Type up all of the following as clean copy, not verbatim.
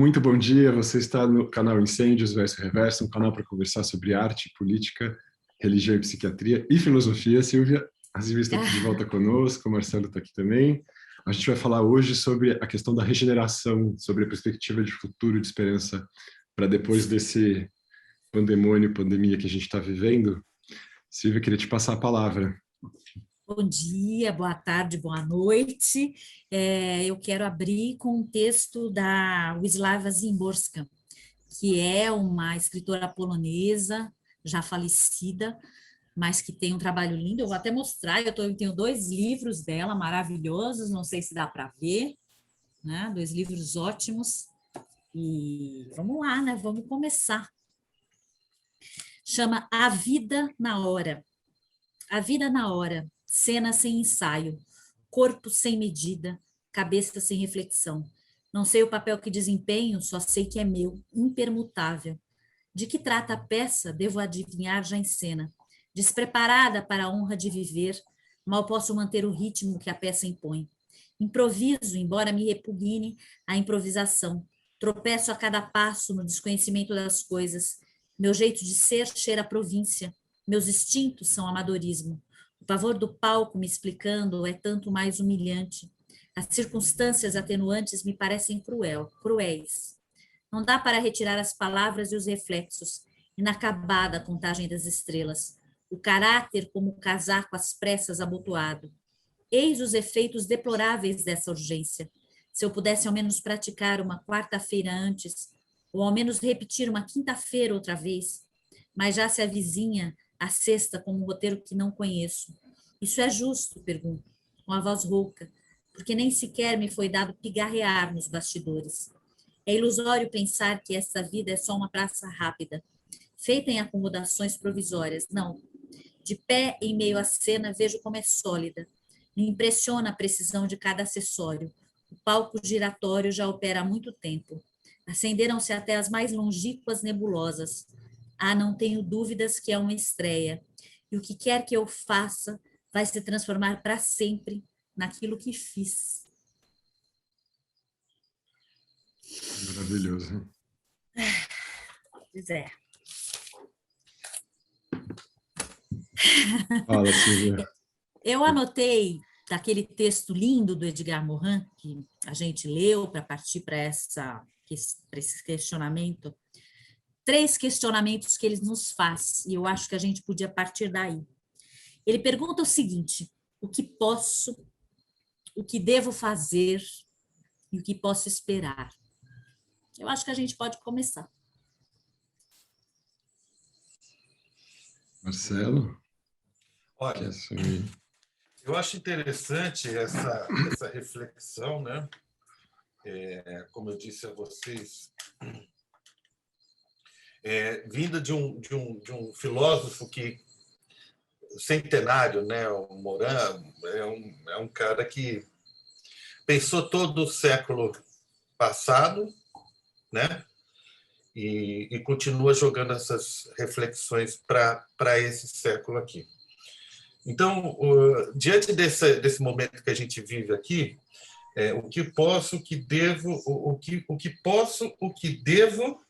Muito bom dia, você está no canal Incêndios Verso Reverso, um canal para conversar sobre arte, política, religião e psiquiatria e filosofia. Silvia Aziz está aqui de volta conosco, o Marcelo está aqui também. A gente vai falar hoje sobre a questão da regeneração, sobre a perspectiva de futuro, de esperança, para depois desse pandemia que a gente está vivendo. Silvia, queria te passar a palavra. Bom dia, boa tarde, boa noite. Eu quero abrir com um texto da Wisława Szymborska, que é uma escritora polonesa, já falecida, mas que tem um trabalho lindo. Eu vou até mostrar, eu tenho 2 livros dela maravilhosos, não sei se dá para ver, né? 2 livros ótimos. E vamos lá, né? Vamos começar. Chama A Vida na Hora. A vida na hora. Cena sem ensaio, corpo sem medida, cabeça sem reflexão. Não sei o papel que desempenho, só sei que é meu, impermutável. De que trata a peça, devo adivinhar já em cena. Despreparada para a honra de viver, mal posso manter o ritmo que a peça impõe. Improviso, embora me repugne a improvisação. Tropeço a cada passo no desconhecimento das coisas. Meu jeito de ser cheira a província. Meus instintos são amadorismo. O pavor do palco me explicando é tanto mais humilhante. As circunstâncias atenuantes me parecem cruéis. Não dá para retirar as palavras e os reflexos, inacabada a contagem das estrelas. O caráter como o casaco às pressas abotoado. Eis os efeitos deploráveis dessa urgência. Se eu pudesse ao menos praticar uma quarta-feira antes, ou ao menos repetir uma quinta-feira outra vez, mas já se avizinha a sexta como um roteiro que não conheço. Isso é justo? Pergunto, com a voz rouca, porque nem sequer me foi dado pigarrear nos bastidores. É ilusório pensar que essa vida é só uma praça rápida, feita em acomodações provisórias. Não. De pé em meio à cena, vejo como é sólida. Me impressiona a precisão de cada acessório. O palco giratório já opera há muito tempo. Acenderam-se até as mais longínquas nebulosas. Não tenho dúvidas que é uma estreia. E o que quer que eu faça vai se transformar para sempre naquilo que fiz. Maravilhoso. Pois é. Fala, Silvia. Eu anotei daquele texto lindo do Edgar Morin, que a gente leu para partir para esse questionamento, 3 questionamentos que ele nos faz, e eu acho que a gente podia partir daí. Ele pergunta o seguinte: o que posso, o que devo fazer e o que posso esperar? Eu acho que a gente pode começar. Marcelo? Olha, eu acho interessante essa reflexão, né? Como eu disse a vocês, vinda de um filósofo que centenário, né? O Morin é um cara que pensou todo o século passado, né? E continua jogando essas reflexões para esse século aqui. Então, diante desse momento que a gente vive aqui, o que posso, o que devo, o que posso, o que devo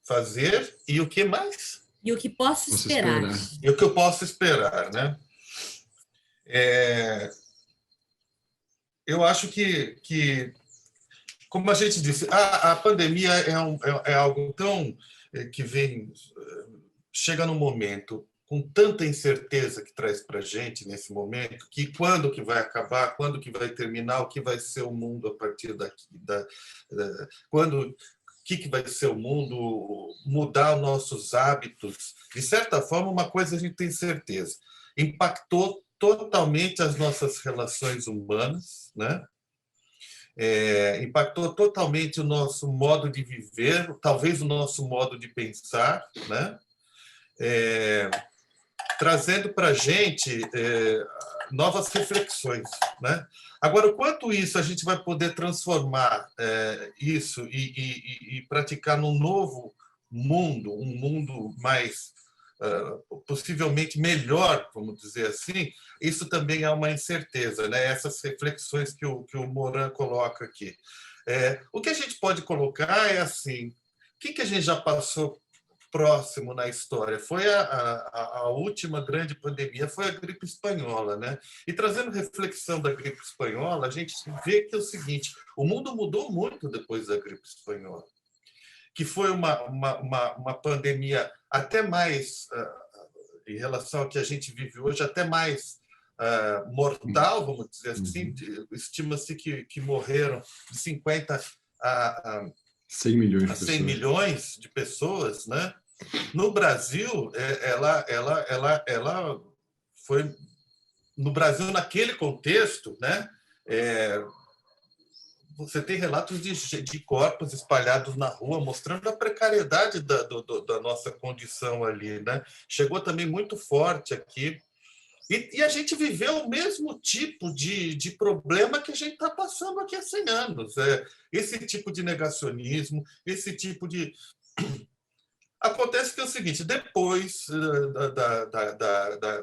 fazer e o que mais? E o que posso esperar. E o que eu posso esperar, né? Eu acho que como a gente disse, a pandemia é algo tão que chega num momento com tanta incerteza que traz para a gente nesse momento, que quando que vai acabar, quando que vai terminar, o que vai ser o mundo a partir daqui, o que vai ser o mundo, mudar os nossos hábitos. De certa forma, uma coisa a gente tem certeza, impactou totalmente as nossas relações humanas, né? Impactou totalmente o nosso modo de viver, talvez o nosso modo de pensar, né? Trazendo para a gente novas reflexões, né? Agora, o quanto isso a gente vai poder transformar isso e praticar num novo mundo, um mundo mais possivelmente melhor, vamos dizer assim, isso também é uma incerteza, né? Essas reflexões que o Morin coloca aqui. O que a gente pode colocar é assim, o que a gente já passou próximo na história? Foi a última grande pandemia, foi a gripe espanhola, né? E trazendo reflexão da gripe espanhola, a gente vê que é o seguinte, o mundo mudou muito depois da gripe espanhola, que foi uma pandemia até mais, em relação ao que a gente vive hoje, até mais mortal, vamos dizer assim. Estima-se que morreram de 50 a 100 milhões de pessoas, né? No Brasil, ela foi no Brasil naquele contexto, né? Você tem relatos de corpos espalhados na rua, mostrando a precariedade da nossa condição ali, né? Chegou também muito forte aqui. E a gente viveu o mesmo tipo de problema que a gente está passando aqui há 100 anos. Esse tipo de negacionismo, esse tipo de... Acontece que é o seguinte, depois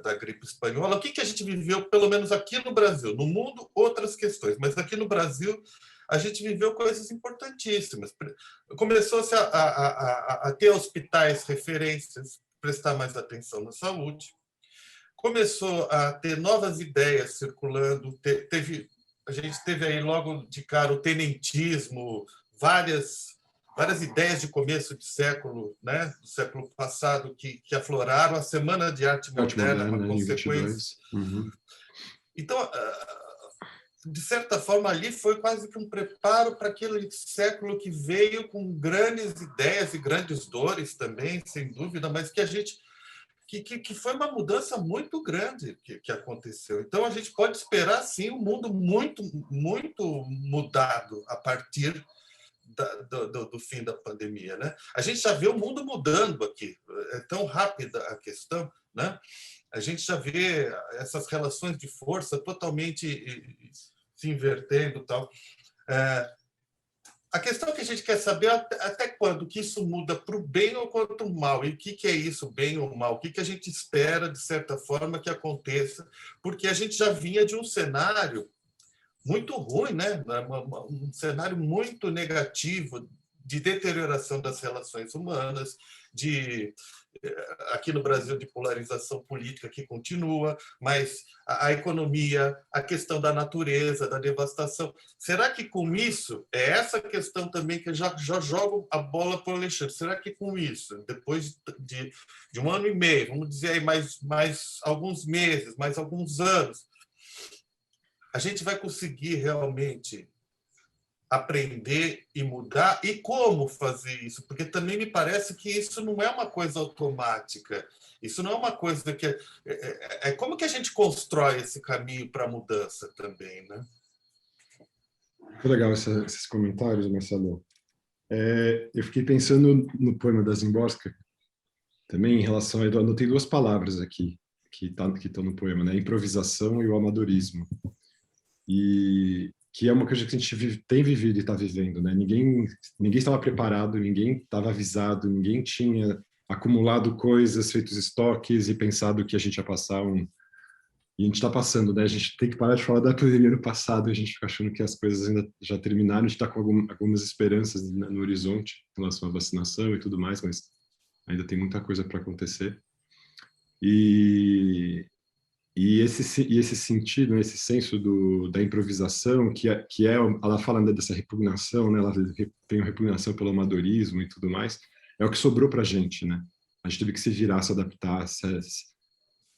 da gripe espanhola, o que a gente viveu, pelo menos aqui no Brasil? No mundo, outras questões, mas aqui no Brasil, a gente viveu coisas importantíssimas. Começou-se a ter hospitais referências, prestar mais atenção na saúde. Começou a ter novas ideias circulando. A gente teve aí logo de cara o tenentismo, várias ideias de começo de século, né, do século passado, que afloraram, a Semana de Arte Moderna, uma consequência. Então, de certa forma, ali foi quase que um preparo para aquele século que veio com grandes ideias e grandes dores também, sem dúvida, mas que a gente... Que foi uma mudança muito grande que aconteceu. Então, a gente pode esperar, sim, um mundo muito, muito mudado a partir do fim da pandemia, né? A gente já vê o mundo mudando aqui. É tão rápida a questão, né? A gente já vê essas relações de força totalmente se invertendo e tal. A questão que a gente quer saber é até quando que isso muda para o bem ou para o mal. E o que é isso, bem ou mal? O que a gente espera, de certa forma, que aconteça? Porque a gente já vinha de um cenário muito ruim, né? Um cenário muito negativo de deterioração das relações humanas, aqui no Brasil, de polarização política que continua, mas a economia, a questão da natureza, da devastação. Será que com isso, é essa questão também que eu já jogo a bola para o Alexandre, será que com isso, depois de 1 ano e meio, vamos dizer aí mais alguns meses, mais alguns anos, a gente vai conseguir realmente aprender e mudar? E como fazer isso? Porque também me parece que isso não é uma coisa automática. Isso não é uma coisa que... como que a gente constrói esse caminho para a mudança também, né? Muito legal esses comentários, Marcelo. Eu fiquei pensando no poema da Szymborska, também em relação a... Eu anotei 2 palavras aqui, que estão no poema, né? Improvisação e o amadorismo. E que é uma coisa que a gente tem vivido e está vivendo, né? Ninguém estava preparado, ninguém estava avisado, ninguém tinha acumulado coisas, feito estoques e pensado que a gente ia passar E a gente está passando, né? A gente tem que parar de falar da pandemia no passado, a gente fica achando que as coisas ainda já terminaram, a gente está com algumas esperanças no horizonte em relação à vacinação e tudo mais, mas ainda tem muita coisa para acontecer. E esse sentido, né, esse senso da improvisação, ela fala, né, dessa repugnação, né, ela tem uma repugnação pelo amadorismo e tudo mais, é o que sobrou para a gente, né? A gente teve que se virar, se adaptar,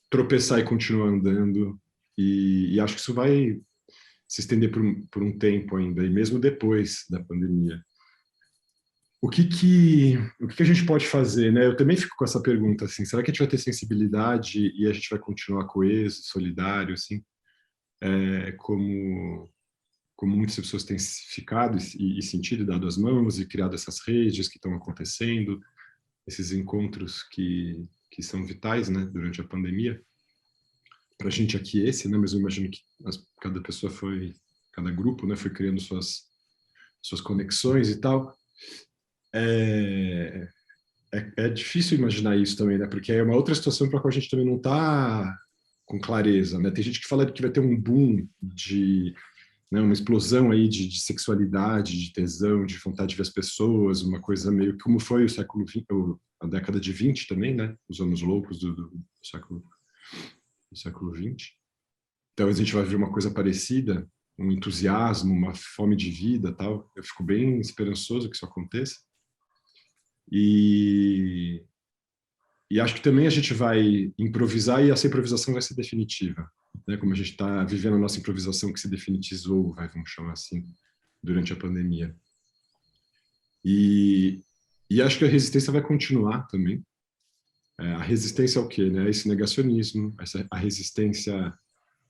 tropeçar e continuar andando, e acho que isso vai se estender por um tempo ainda, e mesmo depois da pandemia. O que a gente pode fazer, né? Eu também fico com essa pergunta, assim, será que a gente vai ter sensibilidade e a gente vai continuar coeso, solidário, assim, como muitas pessoas têm ficado e sentido, dado as mãos e criado essas redes que estão acontecendo, esses encontros que são vitais, né, durante a pandemia. Para a gente aqui né, mas eu imagino que cada pessoa cada grupo, né, foi criando suas conexões e tal. é difícil imaginar isso também, né? Porque é uma outra situação para a qual a gente também não está com clareza, né? Tem gente que fala que vai ter um boom de, né, uma explosão aí de sexualidade, de tesão, de vontade de ver as pessoas, uma coisa meio como foi o século XX, a década de 20 também, né? Os anos loucos do século XX. Então a gente vai ver uma coisa parecida, um entusiasmo, uma fome de vida, tal. Eu fico bem esperançoso que isso aconteça. E acho que também a gente vai improvisar e essa improvisação vai ser definitiva, né? Como a gente está vivendo a nossa improvisação que se definitizou, vamos chamar assim, durante a pandemia. E acho que a resistência vai continuar também. A resistência ao quê, né? Esse negacionismo, a resistência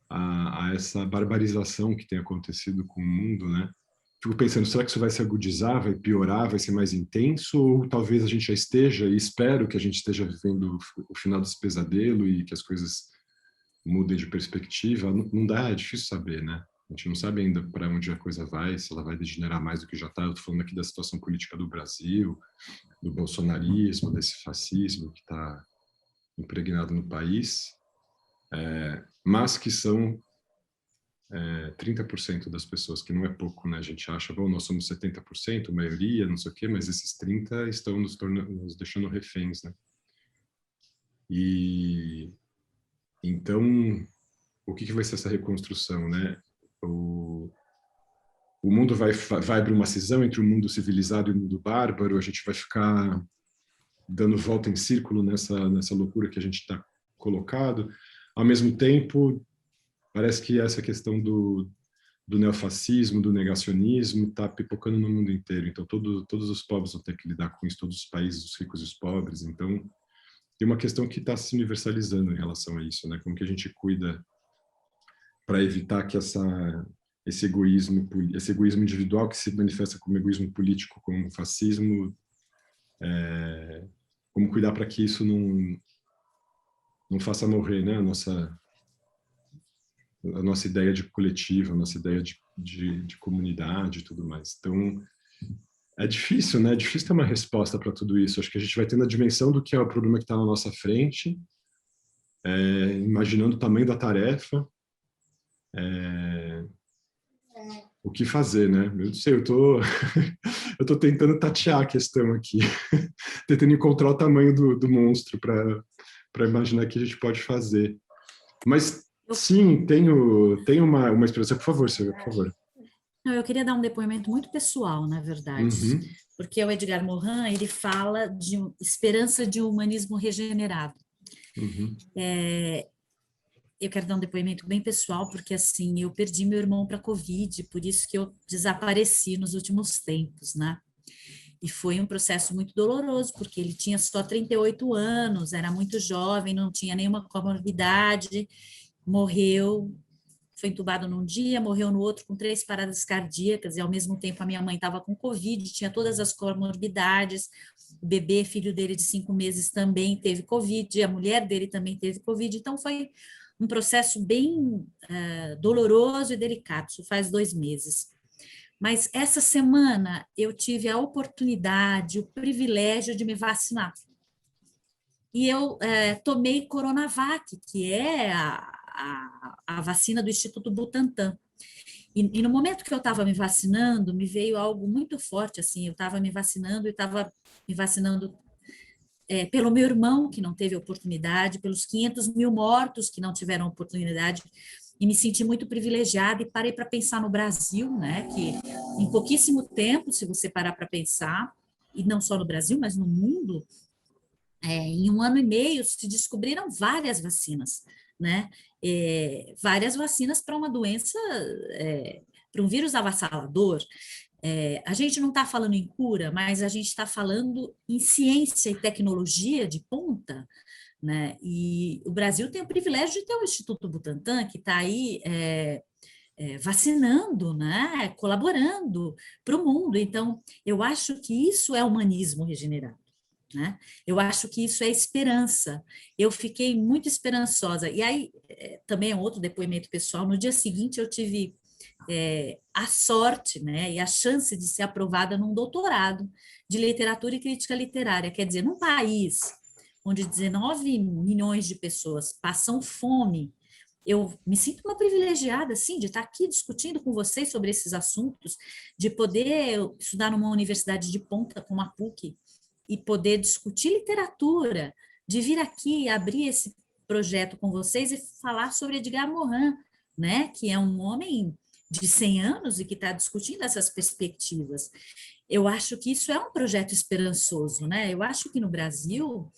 a essa barbarização que tem acontecido com o mundo, né? Fico pensando, será que isso vai se agudizar, vai piorar, vai ser mais intenso? Ou talvez a gente já esteja, e espero que a gente esteja vivendo o final desse pesadelo e que as coisas mudem de perspectiva? Não dá, é difícil saber, né? A gente não sabe ainda para onde a coisa vai, se ela vai degenerar mais do que já está. Eu estou falando aqui da situação política do Brasil, do bolsonarismo, desse fascismo que está impregnado no país, mas que são 30% das pessoas, que não é pouco, né? A gente acha, bom, nós somos 70%, maioria, não sei o quê, mas esses 30 estão nos deixando reféns, né? E então, o que vai ser essa reconstrução, né? O mundo vai abrir uma cisão entre o mundo civilizado e o mundo bárbaro, a gente vai ficar dando volta em círculo nessa loucura que a gente está colocado. Ao mesmo tempo, parece que essa questão do neofascismo, do negacionismo, está pipocando no mundo inteiro. Então, todos os povos vão ter que lidar com isso, todos os países, os ricos e os pobres. Então, tem uma questão que está se universalizando em relação a isso, né? Como que a gente cuida para evitar que esse egoísmo individual que se manifesta como egoísmo político, como fascismo, como cuidar para que isso não faça morrer, né? A nossa ideia de coletivo, a nossa ideia de comunidade e tudo mais. Então, é difícil, né? É difícil ter uma resposta para tudo isso. Acho que a gente vai tendo a dimensão do que é o problema que está na nossa frente, imaginando o tamanho da tarefa, o que fazer, né? Eu não sei, eu tô tentando tatear a questão aqui, tentando encontrar o tamanho do monstro para imaginar o que a gente pode fazer. Mas sim, tem uma experiência. Por favor, Silvia, por favor. Não, eu queria dar um depoimento muito pessoal, na verdade, porque o Edgar Morin, ele fala de esperança de um humanismo regenerado. Eu quero dar um depoimento bem pessoal, porque assim, eu perdi meu irmão para a Covid, por isso que eu desapareci nos últimos tempos, né? E foi um processo muito doloroso, porque ele tinha só 38 anos, era muito jovem, não tinha nenhuma comorbidade, morreu, foi entubado num dia, morreu no outro com 3 paradas cardíacas, e ao mesmo tempo a minha mãe estava com Covid, tinha todas as comorbidades, o bebê, filho dele de 5 meses, também teve Covid, a mulher dele também teve Covid, então foi um processo bem doloroso e delicado, isso faz 2 meses. Mas essa semana eu tive a oportunidade, o privilégio de me vacinar. E eu tomei Coronavac, que é a vacina do Instituto Butantan. E no momento que eu estava me vacinando, me veio algo muito forte, assim, eu estava me vacinando e estava me vacinando pelo meu irmão, que não teve oportunidade, pelos 500 mil mortos que não tiveram oportunidade, e me senti muito privilegiada e parei para pensar no Brasil, né, que em pouquíssimo tempo, se você parar para pensar, e não só no Brasil, mas no mundo, em 1 ano e meio se descobriram várias vacinas, né, várias vacinas para uma doença, para um vírus avassalador. A gente não está falando em cura, mas a gente está falando em ciência e tecnologia de ponta, né? E o Brasil tem o privilégio de ter o Instituto Butantan, que está aí vacinando, né? Colaborando para o mundo. Então, eu acho que isso é humanismo regenerado. Né? Eu acho que isso é esperança. Eu fiquei muito esperançosa. E aí, também é outro depoimento pessoal, no dia seguinte eu tive a sorte, né, e a chance de ser aprovada num doutorado de literatura e crítica literária. Quer dizer, num país onde 19 milhões de pessoas passam fome, eu me sinto uma privilegiada, assim, de estar aqui discutindo com vocês sobre esses assuntos, de poder estudar numa universidade de ponta como a PUC e poder discutir literatura, de vir aqui e abrir esse projeto com vocês e falar sobre Edgar Morin, né, que é um homem de 100 anos e que está discutindo essas perspectivas. Eu acho que isso é um projeto esperançoso, né? Eu acho que no Brasil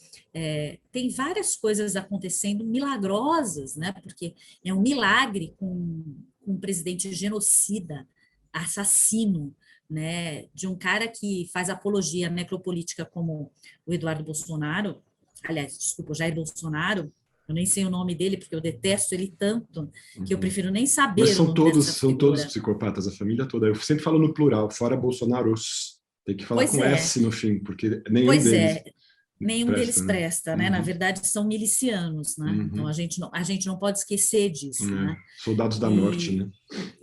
tem várias coisas acontecendo milagrosas, né? Porque é um milagre com um presidente genocida, assassino, né? De um cara que faz apologia necropolítica como o Eduardo Bolsonaro, aliás, desculpa, o Jair Bolsonaro. Eu nem sei o nome dele, porque eu detesto ele tanto, que eu prefiro nem saber. Mas são todos psicopatas, a família toda. Eu sempre falo no plural, fora Bolsonaros. Tem que falar com S no fim, porque nenhum deles nenhum presta, deles presta, né? Na verdade, são milicianos, né? Então, a gente não pode esquecer disso, né? Soldados da Norte, né?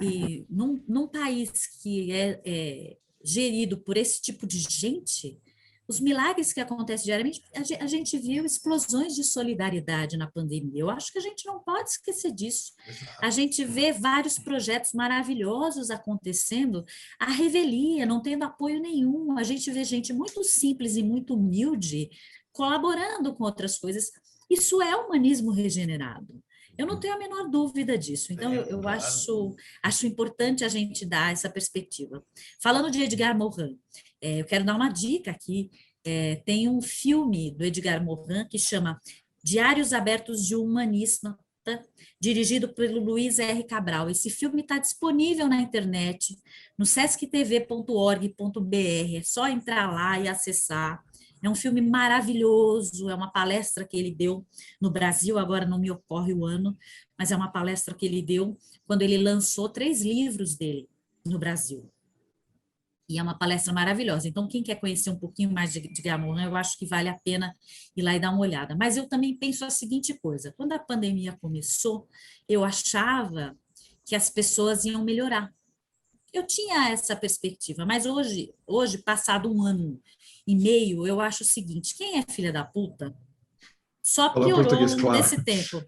E num país que é gerido por esse tipo de gente, os milagres que acontecem diariamente, a gente viu explosões de solidariedade na pandemia. Eu acho que a gente não pode esquecer disso. A gente vê vários projetos maravilhosos acontecendo, a revelia, não tendo apoio nenhum. A gente vê gente muito simples e muito humilde colaborando com outras coisas. Isso é humanismo regenerado. Eu não tenho a menor dúvida disso. Então, eu acho importante a gente dar essa perspectiva. Falando de Edgar Morin, eu quero dar uma dica aqui. Tem um filme do Edgar Morin que chama Diários Abertos de um Humanista, dirigido pelo Luiz R. Cabral. Esse filme está disponível na internet, no sesctv.org.br. É só entrar lá e acessar. É um filme maravilhoso, é uma palestra que ele deu no Brasil, agora não me ocorre o ano, mas é uma palestra que ele deu quando ele lançou 3 livros dele no Brasil. E é uma palestra maravilhosa. Então, quem quer conhecer um pouquinho mais de Edgar Morin, eu acho que vale a pena ir lá e dar uma olhada. Mas eu também penso a seguinte coisa, quando a pandemia começou, eu achava que as pessoas iam melhorar. Eu tinha essa perspectiva, mas hoje, passado 1 ano e meio, eu acho o seguinte, quem é filha da puta só piorou ao longo desse tempo.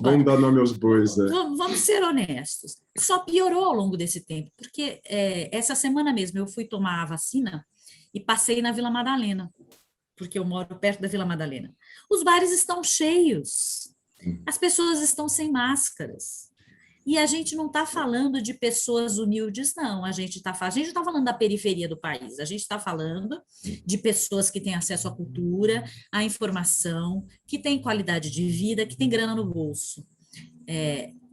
Vamos dar nome aos bois. Vamos ser honestos. Só piorou ao longo desse tempo, porque essa semana mesmo eu fui tomar a vacina e passei na Vila Madalena, porque eu moro perto da Vila Madalena. Os bares estão cheios, as pessoas estão sem máscaras. E a gente não está falando de pessoas humildes, não. A gente não está falando da periferia do país. A gente está falando de pessoas que têm acesso à cultura, à informação, que têm qualidade de vida, que têm grana no bolso.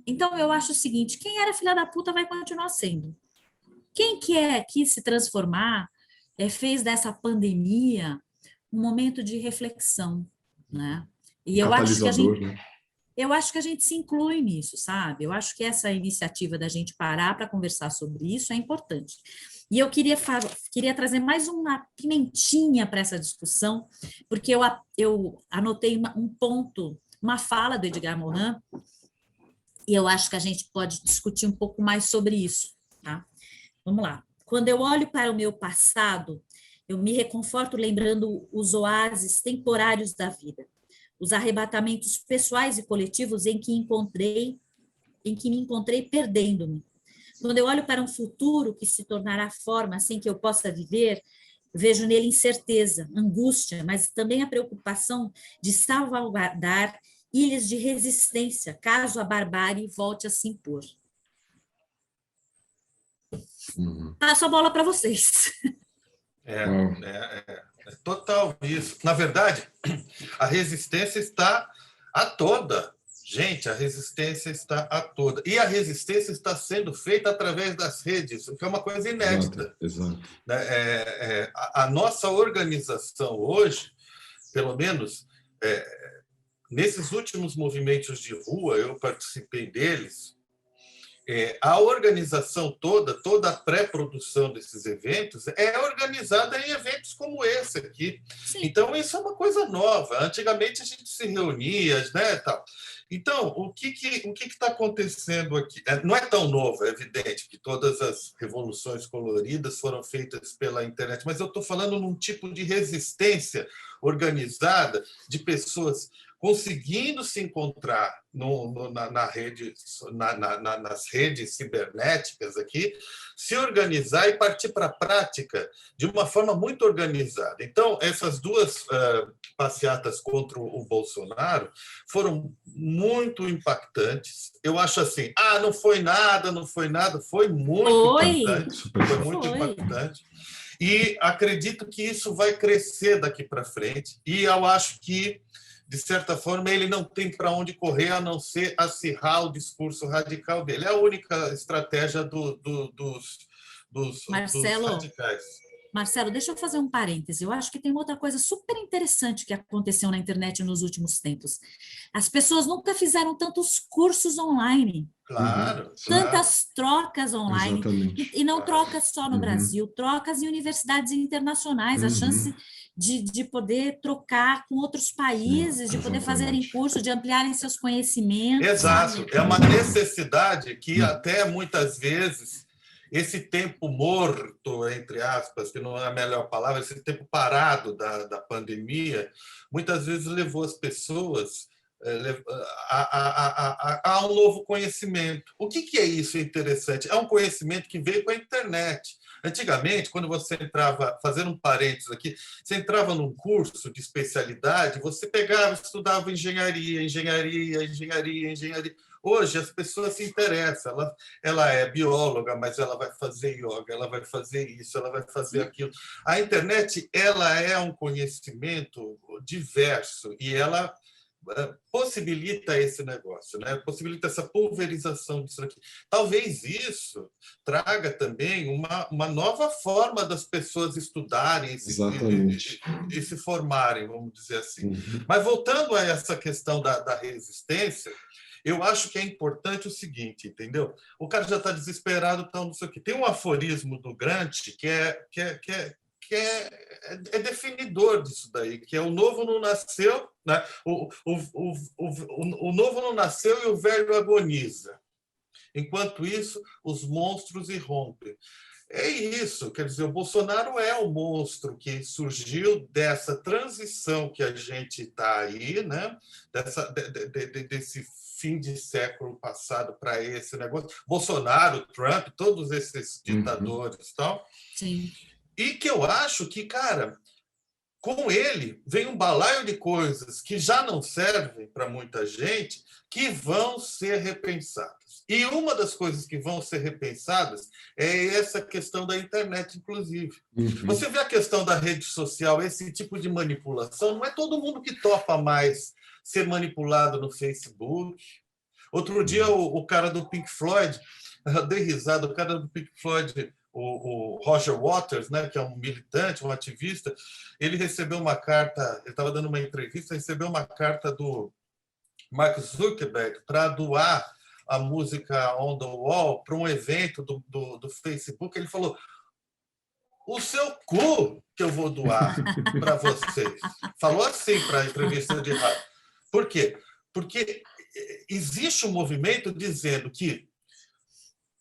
Então, eu acho o seguinte, quem era filha da puta vai continuar sendo. Quem quis se transformar, fez dessa pandemia um momento de reflexão, né? E eu acho que a gente... né? Eu acho que a gente se inclui nisso, sabe? Eu acho que essa iniciativa da gente parar para conversar sobre isso é importante. E eu queria trazer mais uma pimentinha para essa discussão, porque eu anotei um ponto, uma fala do Edgar Morin, e eu acho que a gente pode discutir um pouco mais sobre isso, tá? Vamos lá. Quando eu olho para o meu passado, eu me reconforto lembrando os oásis temporários da vida, os arrebatamentos pessoais e coletivos em que me encontrei perdendo-me. Quando eu olho para um futuro que se tornará forma sem que eu possa viver, vejo nele incerteza, angústia, mas também a preocupação de salvaguardar ilhas de resistência, caso a barbárie volte a se impor. Passo a bola para vocês. É total isso. Na verdade, a resistência está a toda. Gente, a resistência está a toda. E a resistência está sendo feita através das redes, o que é uma coisa inédita. Exato. A nossa organização hoje, pelo menos, nesses últimos movimentos de rua, eu participei deles, a organização toda a pré-produção desses eventos é organizada em eventos como esse aqui. Sim. Então, isso é uma coisa nova. Antigamente, a gente se reunia, né, tal. Então, o que está acontecendo aqui? Não é tão novo, é evidente que todas as revoluções coloridas foram feitas pela internet, mas eu estou falando num tipo de resistência organizada de pessoas conseguindo se encontrar nas redes cibernéticas aqui, se organizar e partir para a prática de uma forma muito organizada. Então, essas duas passeatas contra o Bolsonaro foram muito impactantes. Eu acho assim, não foi nada, foi muito impactante. Foi muito impactante. E acredito que isso vai crescer daqui para frente. E eu acho que, de certa forma, ele não tem para onde correr a não ser acirrar o discurso radical dele. É a única estratégia dos radicais. Marcelo, deixa eu fazer um parêntese. Eu acho que tem outra coisa super interessante que aconteceu na internet nos últimos tempos. As pessoas nunca fizeram tantos cursos online. Claro. Tantas trocas online. Exatamente. E não trocas só no Brasil, trocas em universidades internacionais, a chance de poder trocar com outros países, de poder fazerem curso, de ampliarem seus conhecimentos. Exato. Sabe? É uma necessidade que até muitas vezes esse tempo morto, entre aspas, que não é a melhor palavra, esse tempo parado da pandemia, muitas vezes levou as pessoas a um novo conhecimento. O que é isso interessante? É um conhecimento que veio com a internet. Antigamente, quando você entrava, fazendo um parênteses aqui, você entrava num curso de especialidade, você pegava, estudava engenharia. Hoje, as pessoas se interessam. Ela é bióloga, mas ela vai fazer yoga, ela vai fazer isso, ela vai fazer aquilo. A internet, ela é um conhecimento diverso e ela possibilita esse negócio, né? Possibilita essa pulverização disso aqui. Talvez isso traga também uma nova forma das pessoas estudarem e se formarem, vamos dizer assim. Mas voltando a essa questão da resistência, eu acho que é importante o seguinte, entendeu? O cara já está desesperado, então não sei o quê. Tem um aforismo do Gramsci que é definidor disso daí, que é o novo não nasceu, né? O novo não nasceu e o velho agoniza. Enquanto isso, os monstros irrompem. É isso, quer dizer, o Bolsonaro é o monstro que surgiu dessa transição que a gente está aí, né? Desse fim de século passado para esse negócio. Bolsonaro, Trump, todos esses ditadores e tal. Sim. E que eu acho que, cara, com ele vem um balaio de coisas que já não servem para muita gente, que vão ser repensadas. E uma das coisas que vão ser repensadas é essa questão da internet, inclusive. Você vê a questão da rede social, esse tipo de manipulação, não é todo mundo que topa mais ser manipulado no Facebook. Outro dia, o cara do Pink Floyd, eu dei risada, o cara do Pink Floyd, o Roger Waters, né, que é um militante, um ativista, ele recebeu uma carta, ele estava dando uma entrevista, recebeu uma carta do Mark Zuckerberg para doar a música On the Wall para um evento do Facebook. Ele falou: o seu cu que eu vou doar para vocês. Falou assim para a entrevista de rádio. Por quê? Porque existe um movimento dizendo que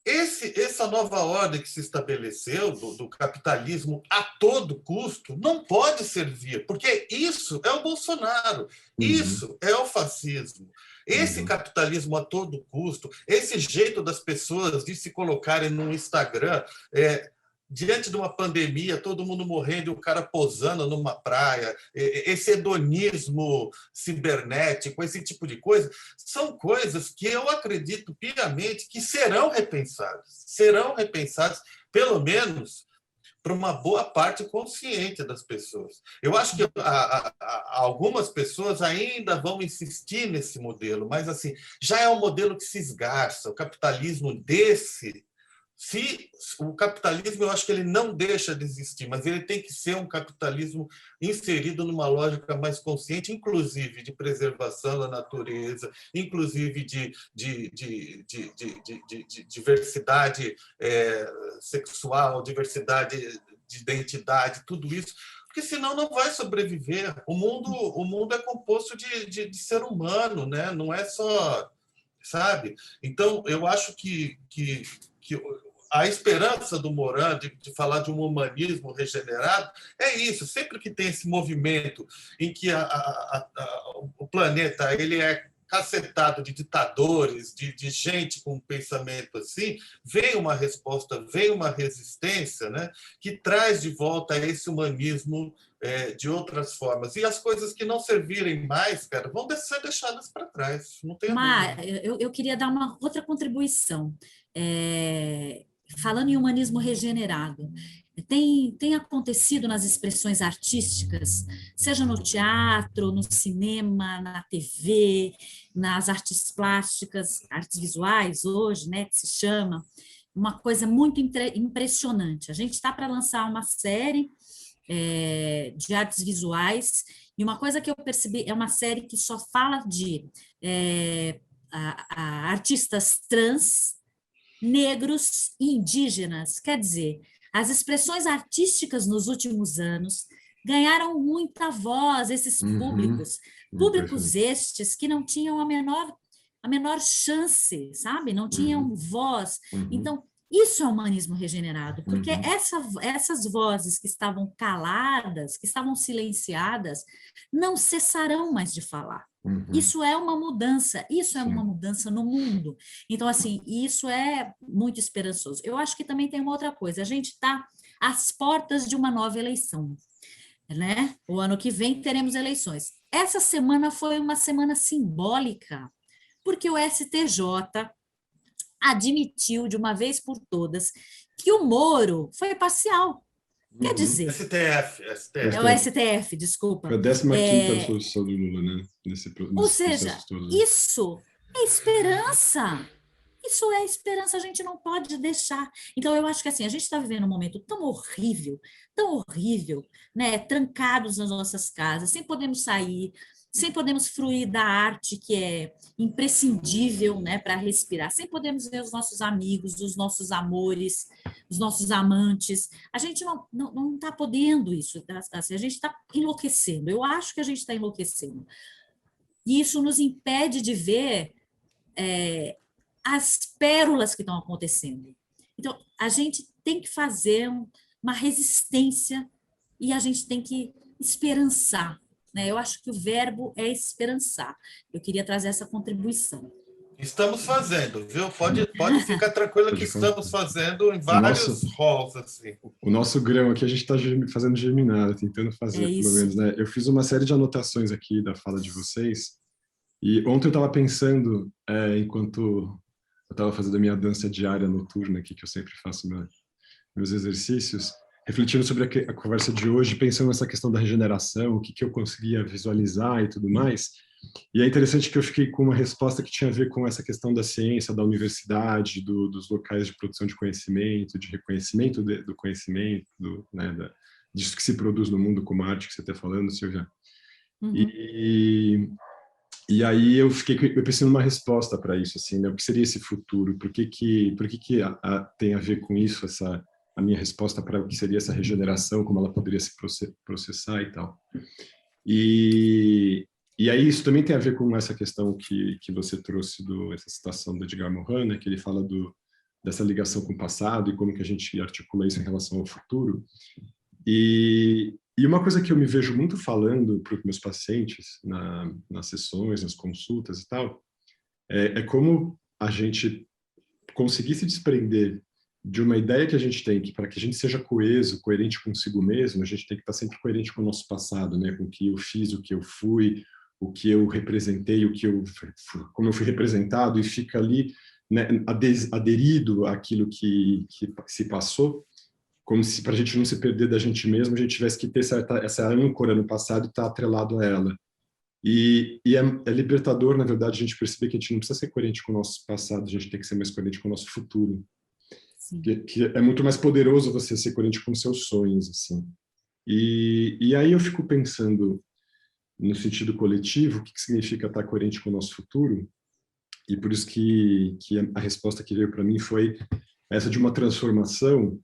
essa nova ordem que se estabeleceu do capitalismo a todo custo não pode servir, porque isso é o Bolsonaro, isso é o fascismo. Esse capitalismo a todo custo, esse jeito das pessoas de se colocarem no Instagram, diante de uma pandemia, todo mundo morrendo e o cara posando numa praia, esse hedonismo cibernético, esse tipo de coisa, são coisas que eu acredito piamente que serão repensadas, pelo menos para uma boa parte consciente das pessoas. Eu acho que algumas pessoas ainda vão insistir nesse modelo, mas assim, já é um modelo que se esgarça. O capitalismo desse Se o capitalismo, eu acho que ele não deixa de existir, mas ele tem que ser um capitalismo inserido numa lógica mais consciente, inclusive de preservação da natureza, inclusive de diversidade sexual, diversidade de identidade, tudo isso, porque senão não vai sobreviver. O mundo é composto de ser humano, né? Não é só, sabe? Então, eu acho que a esperança do Morin de falar de um humanismo regenerado é isso. Sempre que tem esse movimento em que o planeta ele é cacetado de ditadores, de gente com um pensamento assim, vem uma resposta, vem uma resistência, né, que traz de volta esse humanismo de outras formas. E as coisas que não servirem mais, cara, vão ser deixadas para trás. Não tem Mar, eu queria dar uma outra contribuição. Falando em humanismo regenerado, tem acontecido nas expressões artísticas, seja no teatro, no cinema, na TV, nas artes plásticas, artes visuais hoje, né, que se chama, uma coisa muito impressionante. A gente está para lançar uma série de artes visuais, e uma coisa que eu percebi, é uma série que só fala de artistas trans, negros e indígenas. Quer dizer, as expressões artísticas nos últimos anos ganharam muita voz, esses públicos estes que não tinham a menor chance, sabe? Não tinham voz. Então, isso é humanismo regenerado, porque essas vozes que estavam caladas, que estavam silenciadas, não cessarão mais de falar. Isso é uma mudança, isso é uma mudança no mundo. Então, assim, isso é muito esperançoso. Eu acho que também tem uma outra coisa, a gente está às portas de uma nova eleição, né? O ano que vem teremos eleições. Essa semana foi uma semana simbólica, porque o STJ admitiu de uma vez por todas que o Moro foi parcial. Quer dizer... STF. É o STF, desculpa. Foi a 15ª absolvição do Lula, né? Ou seja, isso é esperança. Isso é esperança, a gente não pode deixar. Então, eu acho que assim, a gente está vivendo um momento tão horrível, né? Trancados nas nossas casas, sem podermos sair, sem podermos fruir da arte que é imprescindível, né, para respirar, sem podermos ver os nossos amigos, os nossos amores, os nossos amantes. A gente não está podendo isso, assim, a gente está enlouquecendo. Eu acho que a gente está enlouquecendo. E isso nos impede de ver as pérolas que estão acontecendo. Então, a gente tem que fazer uma resistência e a gente tem que esperançar. Eu acho que o verbo é esperançar. Eu queria trazer essa contribuição. Estamos fazendo, viu? Pode ficar tranquila que estamos fazendo em vários roles. Assim. O nosso grão aqui a gente está fazendo germinar, tentando fazer, pelo menos. Né? Eu fiz uma série de anotações aqui da fala de vocês, e ontem eu estava pensando, enquanto eu estava fazendo a minha dança diária noturna aqui, que eu sempre faço meus exercícios, refletindo sobre a conversa de hoje, pensando nessa questão da regeneração, o que eu conseguia visualizar e tudo mais. E é interessante que eu fiquei com uma resposta que tinha a ver com essa questão da ciência, da universidade, dos locais de produção de conhecimento, de reconhecimento do conhecimento, disso que se produz no mundo como a arte que você está falando, Silvia. E aí eu pensei numa resposta para isso, assim, né? O que seria esse futuro? Por que tem a ver com isso, a minha resposta para o que seria essa regeneração, como ela poderia se processar e tal. E aí isso também tem a ver com essa questão que você trouxe, essa citação do Edgar Morin, né, que ele fala dessa ligação com o passado e como que a gente articula isso em relação ao futuro. E uma coisa que eu me vejo muito falando para os meus pacientes, nas sessões, nas consultas e tal, é como a gente conseguir se desprender de uma ideia que a gente tem, que para que a gente seja coeso, coerente consigo mesmo, a gente tem que estar sempre coerente com o nosso passado, né? Com o que eu fiz, o que eu fui, o que eu representei, como eu fui representado, e fica ali, né, aderido àquilo que se passou, como se, para a gente não se perder da gente mesmo, a gente tivesse que ter essa âncora no passado e estar atrelado a ela. E é libertador, na verdade, a gente perceber que a gente não precisa ser coerente com o nosso passado, a gente tem que ser mais coerente com o nosso futuro. que é muito mais poderoso você ser coerente com seus sonhos, assim. E aí eu fico pensando no sentido coletivo, o que significa estar coerente com o nosso futuro, e por isso que a resposta que veio para mim foi essa de uma transformação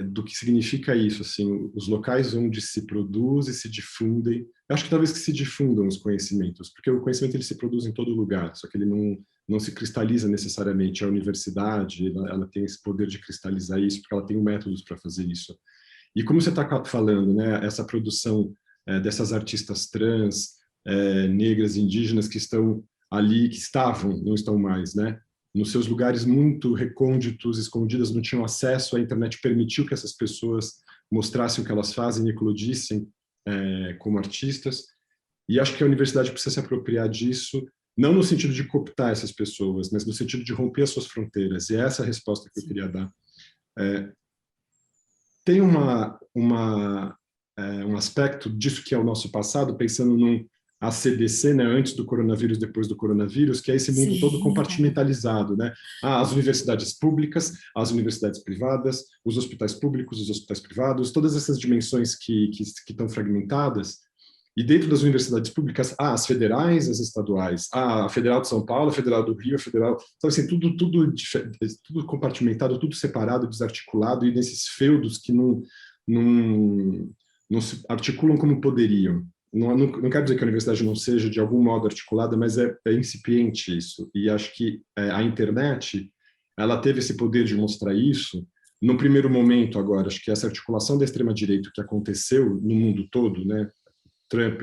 do que significa isso, assim, os locais onde se produz e se difundem. Eu acho que talvez que se difundam os conhecimentos, porque o conhecimento ele se produz em todo lugar, só que ele não se cristaliza necessariamente. A universidade, ela tem esse poder de cristalizar isso, porque ela tem métodos para fazer isso. E como você está falando, né, essa produção dessas artistas trans, negras, indígenas que estão ali, que estavam, não estão mais, né, nos seus lugares muito recônditos, escondidas, não tinham acesso, a internet permitiu que essas pessoas mostrassem o que elas fazem e eclodissem como artistas. E acho que a universidade precisa se apropriar disso, não no sentido de cooptar essas pessoas, mas no sentido de romper as suas fronteiras. E essa é a resposta que eu queria dar. Tem um aspecto disso que é o nosso passado, pensando num ACDC, né, antes do coronavírus, depois do coronavírus, que é esse mundo todo compartimentalizado, né? As universidades públicas, as universidades privadas, os hospitais públicos, os hospitais privados, todas essas dimensões que estão fragmentadas. E dentro das universidades públicas, as federais, as estaduais, a Federal de São Paulo, a Federal do Rio, a Federal... Então, assim, tudo compartimentado, tudo separado, desarticulado, e nesses feudos que não se articulam como poderiam. Não quero dizer que a universidade não seja de algum modo articulada, mas é incipiente isso. E acho que a internet, ela teve esse poder de mostrar isso. No primeiro momento, agora, acho que essa articulação da extrema-direita que aconteceu no mundo todo, né? Trump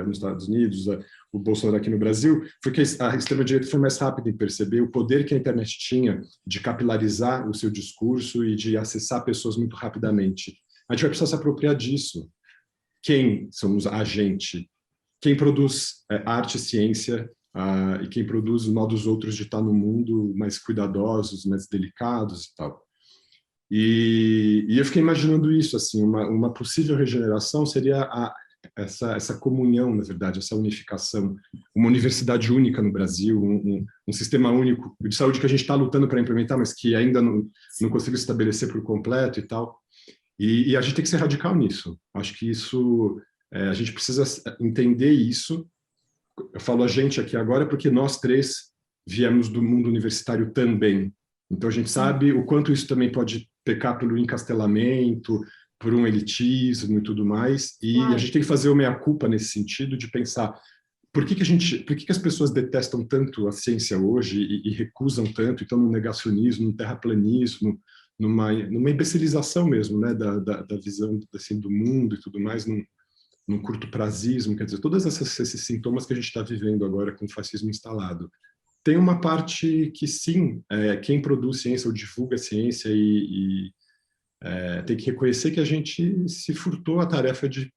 nos Estados Unidos, o Bolsonaro aqui no Brasil, foi que a extrema-direita foi mais rápida em perceber o poder que a internet tinha de capilarizar o seu discurso e de acessar pessoas muito rapidamente. A gente vai precisar se apropriar disso. Quem somos a gente? Quem produz arte e ciência e quem produz o modo dos outros de estar no mundo mais cuidadosos, mais delicados e tal. E eu fiquei imaginando isso, assim, uma possível regeneração seria essa comunhão, na verdade, essa unificação, uma universidade única no Brasil, um sistema único de saúde que a gente está lutando para implementar, mas que ainda não conseguiu se estabelecer por completo e tal. E a gente tem que ser radical nisso. Acho que isso, a gente precisa entender isso. Eu falo a gente aqui agora porque nós três viemos do mundo universitário também. Então a gente sabe o quanto isso também pode pecar pelo encastelamento, por um elitismo e tudo mais. E a gente tem que fazer o meia-culpa nesse sentido de pensar por que as pessoas detestam tanto a ciência hoje e recusam tanto, então no negacionismo, no terraplanismo, numa imbecilização mesmo, né, da visão assim, do mundo e tudo mais, num curto prazismo, quer dizer, todos esses sintomas que a gente está vivendo agora com o fascismo instalado. Tem uma parte que, sim, quem produz ciência ou divulga ciência tem que reconhecer que a gente se furtou a tarefa de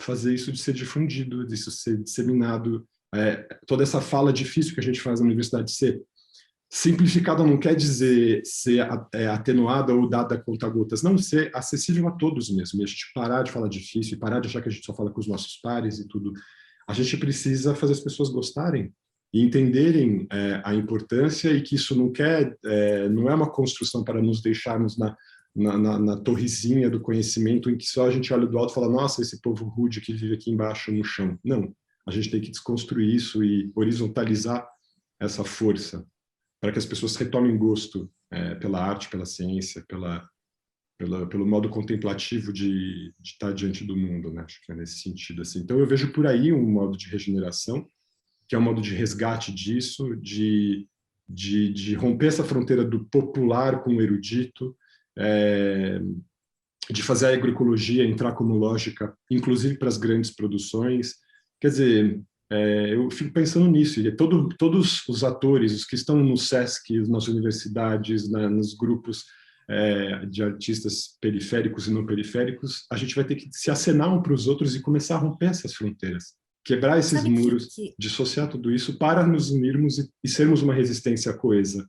fazer isso, de ser difundido, disso ser disseminado. Toda essa fala difícil que a gente faz na universidade ser simplificada não quer dizer ser atenuada ou dada a conta-gotas, não, ser acessível a todos mesmo, e a gente parar de falar difícil, e parar de achar que a gente só fala com os nossos pares e tudo. A gente precisa fazer as pessoas gostarem e entenderem a importância e que isso não é uma construção para nos deixarmos na torrezinha do conhecimento em que só a gente olha do alto e fala, nossa, esse povo rude que vive aqui embaixo no chão. Não, a gente tem que desconstruir isso e horizontalizar essa força para que as pessoas retomem gosto pela arte, pela ciência, pelo modo contemplativo de estar diante do mundo, né? Acho que é nesse sentido. Assim. Então, eu vejo por aí um modo de regeneração, que é um modo de resgate disso, de romper essa fronteira do popular com o erudito, de fazer a agroecologia entrar como lógica, inclusive para as grandes produções. Quer dizer, eu fico pensando nisso, e todos os atores, os que estão no SESC, nas universidades, nos grupos de artistas periféricos e não periféricos, a gente vai ter que se acenar um para os outros e começar a romper essas fronteiras, quebrar esses muros, dissociar tudo isso para nos unirmos e sermos uma resistência coesa.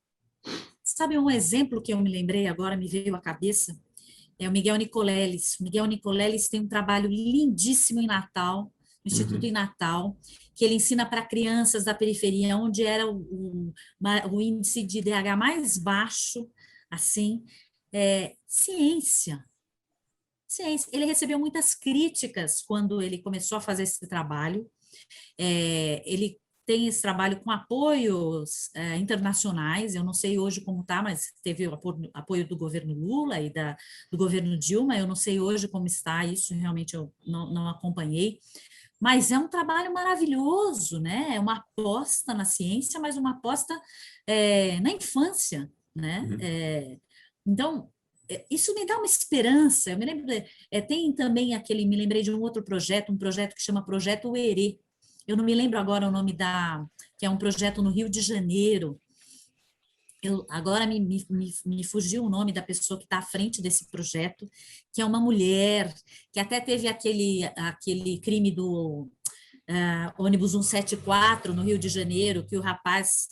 Sabe um exemplo que eu me lembrei agora, me veio à cabeça? É o Miguel Nicoleles. O Miguel Nicoleles tem um trabalho lindíssimo em Natal, no Instituto em Natal, que ele ensina para crianças da periferia, onde era o índice de IDH mais baixo, assim, ciência. Ciência. Ele recebeu muitas críticas quando ele começou a fazer esse trabalho. Ele tem esse trabalho com apoios internacionais, eu não sei hoje como está, mas teve o apoio do governo Lula e do governo Dilma, eu não sei hoje como está isso, realmente eu não acompanhei, mas é um trabalho maravilhoso, né? É uma aposta na ciência, mas uma aposta na infância, né? Uhum. Então, isso me dá uma esperança. Eu me lembro, tem também me lembrei de um outro projeto, um projeto que chama Projeto Herê. Eu não me lembro agora o nome que é um projeto no Rio de Janeiro. Agora me fugiu o nome da pessoa que está à frente desse projeto, que é uma mulher, que até teve aquele crime do ônibus 174 no Rio de Janeiro, que o rapaz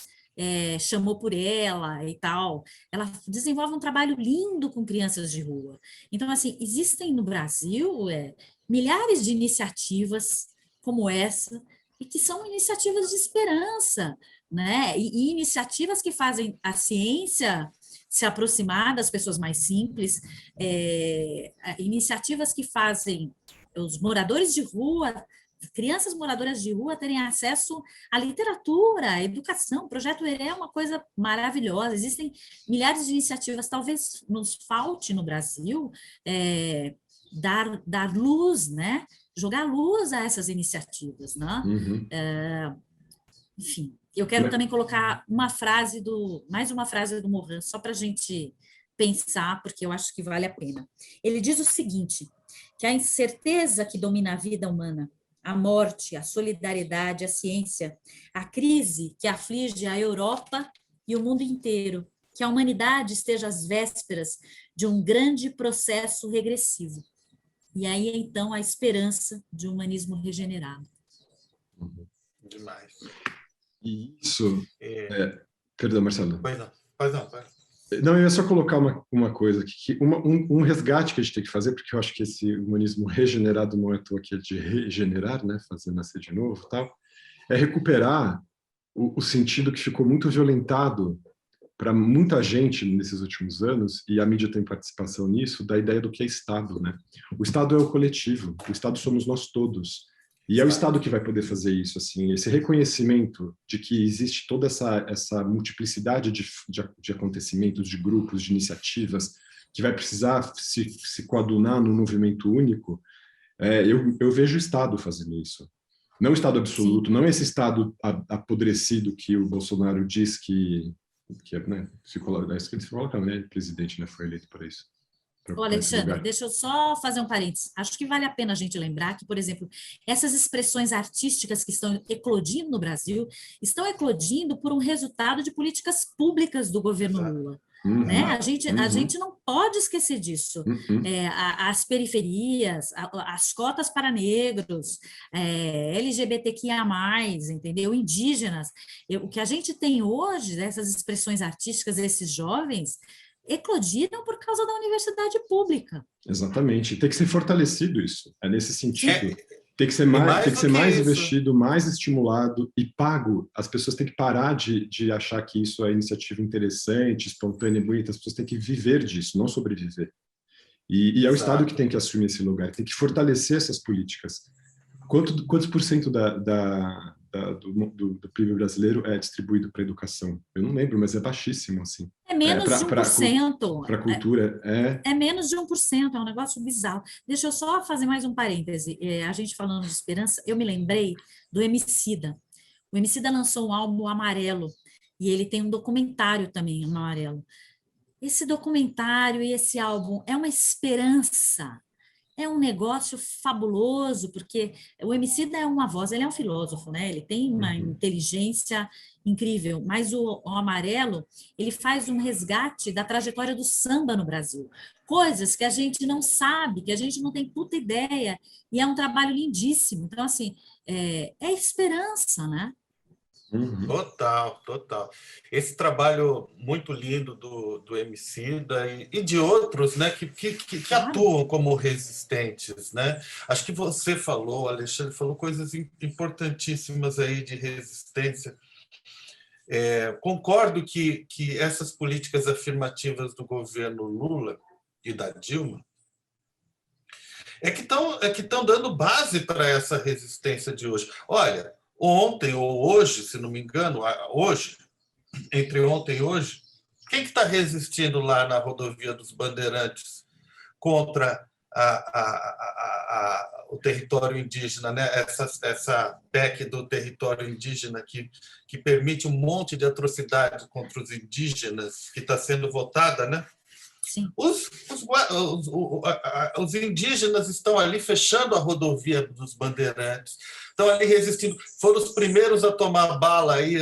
chamou por ela e tal. Ela desenvolve um trabalho lindo com crianças de rua. Então, assim, existem no Brasil milhares de iniciativas como essa, e que são iniciativas de esperança, né? E iniciativas que fazem a ciência se aproximar das pessoas mais simples, iniciativas que fazem os moradores de rua, crianças moradoras de rua terem acesso à literatura, à educação. O Projeto Herê é uma coisa maravilhosa. Existem milhares de iniciativas. Talvez nos falte no Brasil dar luz, né? Jogar luz a essas iniciativas, né? Uhum. Enfim, eu quero também colocar mais uma frase do Morin, só para a gente pensar, porque eu acho que vale a pena. Ele diz o seguinte, que a incerteza que domina a vida humana, a morte, a solidariedade, a ciência, a crise que aflige a Europa e o mundo inteiro, que a humanidade esteja às vésperas de um grande processo regressivo. E aí, então, a esperança de um humanismo regenerado. Demais. Isso. Perdão, Marcelo. Pois não. Não, eu ia só colocar uma coisa aqui, que um resgate que a gente tem que fazer, porque eu acho que esse humanismo regenerado não é à toa que é de regenerar, né, fazer nascer de novo, tal, é recuperar o sentido que ficou muito violentado para muita gente nesses últimos anos, e a mídia tem participação nisso, da ideia do que é Estado, né? O Estado é o coletivo, o Estado somos nós todos. E é o Estado que vai poder fazer isso, assim, esse reconhecimento de que existe toda essa multiplicidade de acontecimentos, de grupos, de iniciativas, que vai precisar se coadunar num movimento único. Eu vejo o Estado fazendo isso. Não o Estado absoluto, Sim. Não esse Estado apodrecido que o Bolsonaro diz que né, se coloca, né, presidente, né, foi eleito por isso. Olha, Alexandre, deixa eu só fazer um parênteses. Acho que vale a pena a gente lembrar que, por exemplo, essas expressões artísticas que estão eclodindo no Brasil estão eclodindo por um resultado de políticas públicas do governo Lula. Uhum, né? A gente não pode esquecer disso. Uhum. As periferias, as cotas para negros, LGBTQIA+, entendeu? Indígenas. O que a gente tem hoje, essas expressões artísticas desses jovens, eclodiram por causa da universidade pública. Exatamente. Tem que ser fortalecido isso. É nesse sentido. Tem que ser mais investido, mais estimulado e pago. As pessoas têm que parar de achar que isso é iniciativa interessante, espontânea e bonita. As pessoas têm que viver disso, não sobreviver. E é o Estado que tem que assumir esse lugar, tem que fortalecer essas políticas. Quantos por cento do PIB brasileiro é distribuído para a educação? Eu não lembro, mas é baixíssimo, assim. É menos de 1%. Para a cultura, É menos de 1%, é um negócio bizarro. Deixa eu só fazer mais um parêntese. A gente falando de esperança, eu me lembrei do Emicida. O Emicida lançou um álbum Amarelo, e ele tem um documentário também, um Amarelo. Esse documentário e esse álbum é uma esperança. É um negócio fabuloso, porque o Emicida é uma voz, ele é um filósofo, né? Ele tem uma inteligência incrível, mas o Amarelo, ele faz um resgate da trajetória do samba no Brasil. Coisas que a gente não sabe, que a gente não tem puta ideia, e é um trabalho lindíssimo. Então, assim, é esperança, né? Uhum. Total. Esse trabalho muito lindo do Emicida e de outros, né, que atuam como resistentes, né? Acho que você falou, Alexandre, falou coisas importantíssimas aí de resistência. Concordo que essas políticas afirmativas do governo Lula e da Dilma que estão dando base para essa resistência de hoje. Olha, ontem ou hoje, se não me engano, hoje, entre ontem e hoje, quem que está resistindo lá na rodovia dos Bandeirantes contra o território indígena, né? Essa PEC do território indígena que permite um monte de atrocidades contra os indígenas, que está sendo votada, né? Sim. Os indígenas estão ali fechando a rodovia dos Bandeirantes, estão ali resistindo. Foram os primeiros a tomar bala aí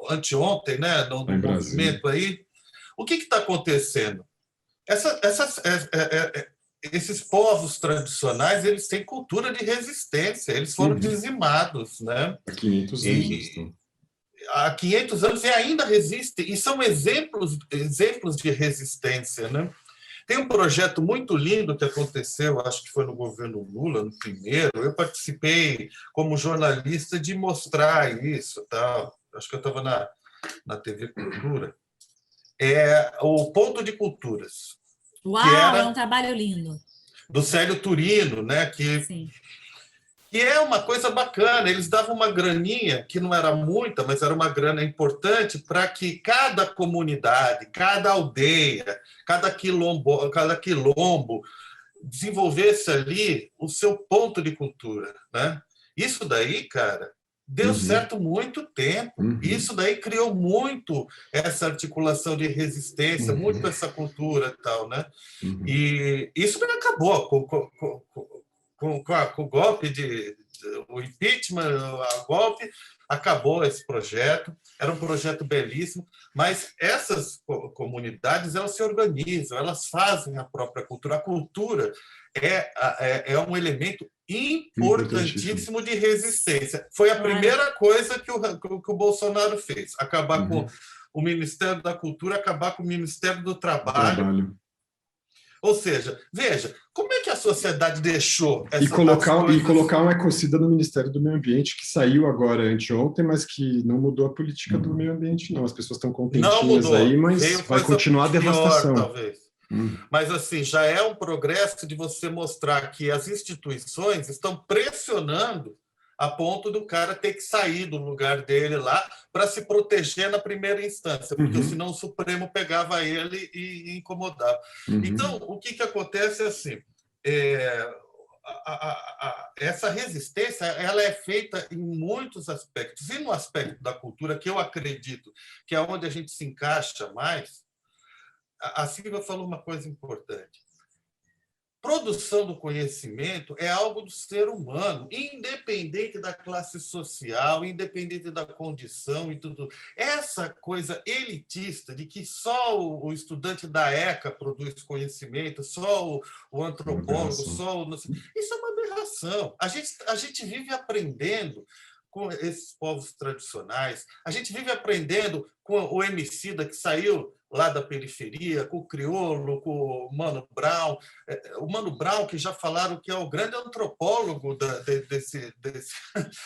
anteontem, né? No movimento aí. O que está acontecendo? Esses povos tradicionais, eles têm cultura de resistência, eles foram dizimados, né? Há 500 anos estão. Há 500 anos e ainda resistem, e são exemplos de resistência, né? Tem um projeto muito lindo que aconteceu, acho que foi no governo Lula, no primeiro. Eu participei como jornalista de mostrar isso, tá? Acho que eu estava na TV Cultura. O Ponto de Culturas. Uau, é um trabalho lindo. Do Célio Turino, né? Sim. E é uma coisa bacana, eles davam uma graninha, que não era muita, mas era uma grana importante, para que cada comunidade, cada aldeia, cada quilombo desenvolvesse ali o seu ponto de cultura, né? Isso daí, cara, deu certo muito tempo. Isso daí criou muito essa articulação de resistência, muito essa cultura e tal, né? E isso não acabou com o golpe o impeachment, o golpe, acabou esse projeto. Era um projeto belíssimo, mas essas comunidades, elas se organizam, elas fazem a própria cultura. A cultura é um elemento importantíssimo de resistência. Foi a primeira coisa que o Bolsonaro fez, acabar com o Ministério da Cultura, acabar com o Ministério do Trabalho. Ou seja, veja, como é que a sociedade deixou e colocar um ecocida no Ministério do Meio Ambiente, que saiu agora anteontem, mas que não mudou a política do meio ambiente, não. As pessoas estão contentinhas aí, mas vai continuar a devastação. Talvez. Mas, assim, já é um progresso de você mostrar que as instituições estão pressionando a ponto do cara ter que sair do lugar dele lá para se proteger na primeira instância, porque senão o Supremo pegava ele e incomodava. Então, o que acontece é assim, essa resistência ela é feita em muitos aspectos, e no aspecto da cultura, que eu acredito que é onde a gente se encaixa mais. A Silvia falou uma coisa importante. Produção do conhecimento é algo do ser humano, independente da classe social, independente da condição e tudo. Essa coisa elitista de que só o estudante da ECA produz conhecimento, só o antropólogo, isso é uma aberração. A gente vive aprendendo com esses povos tradicionais, a gente vive aprendendo com o Emicida, que saiu lá da periferia, com o Criolo, com o Mano Brown. O Mano Brown, que já falaram que é o grande antropólogo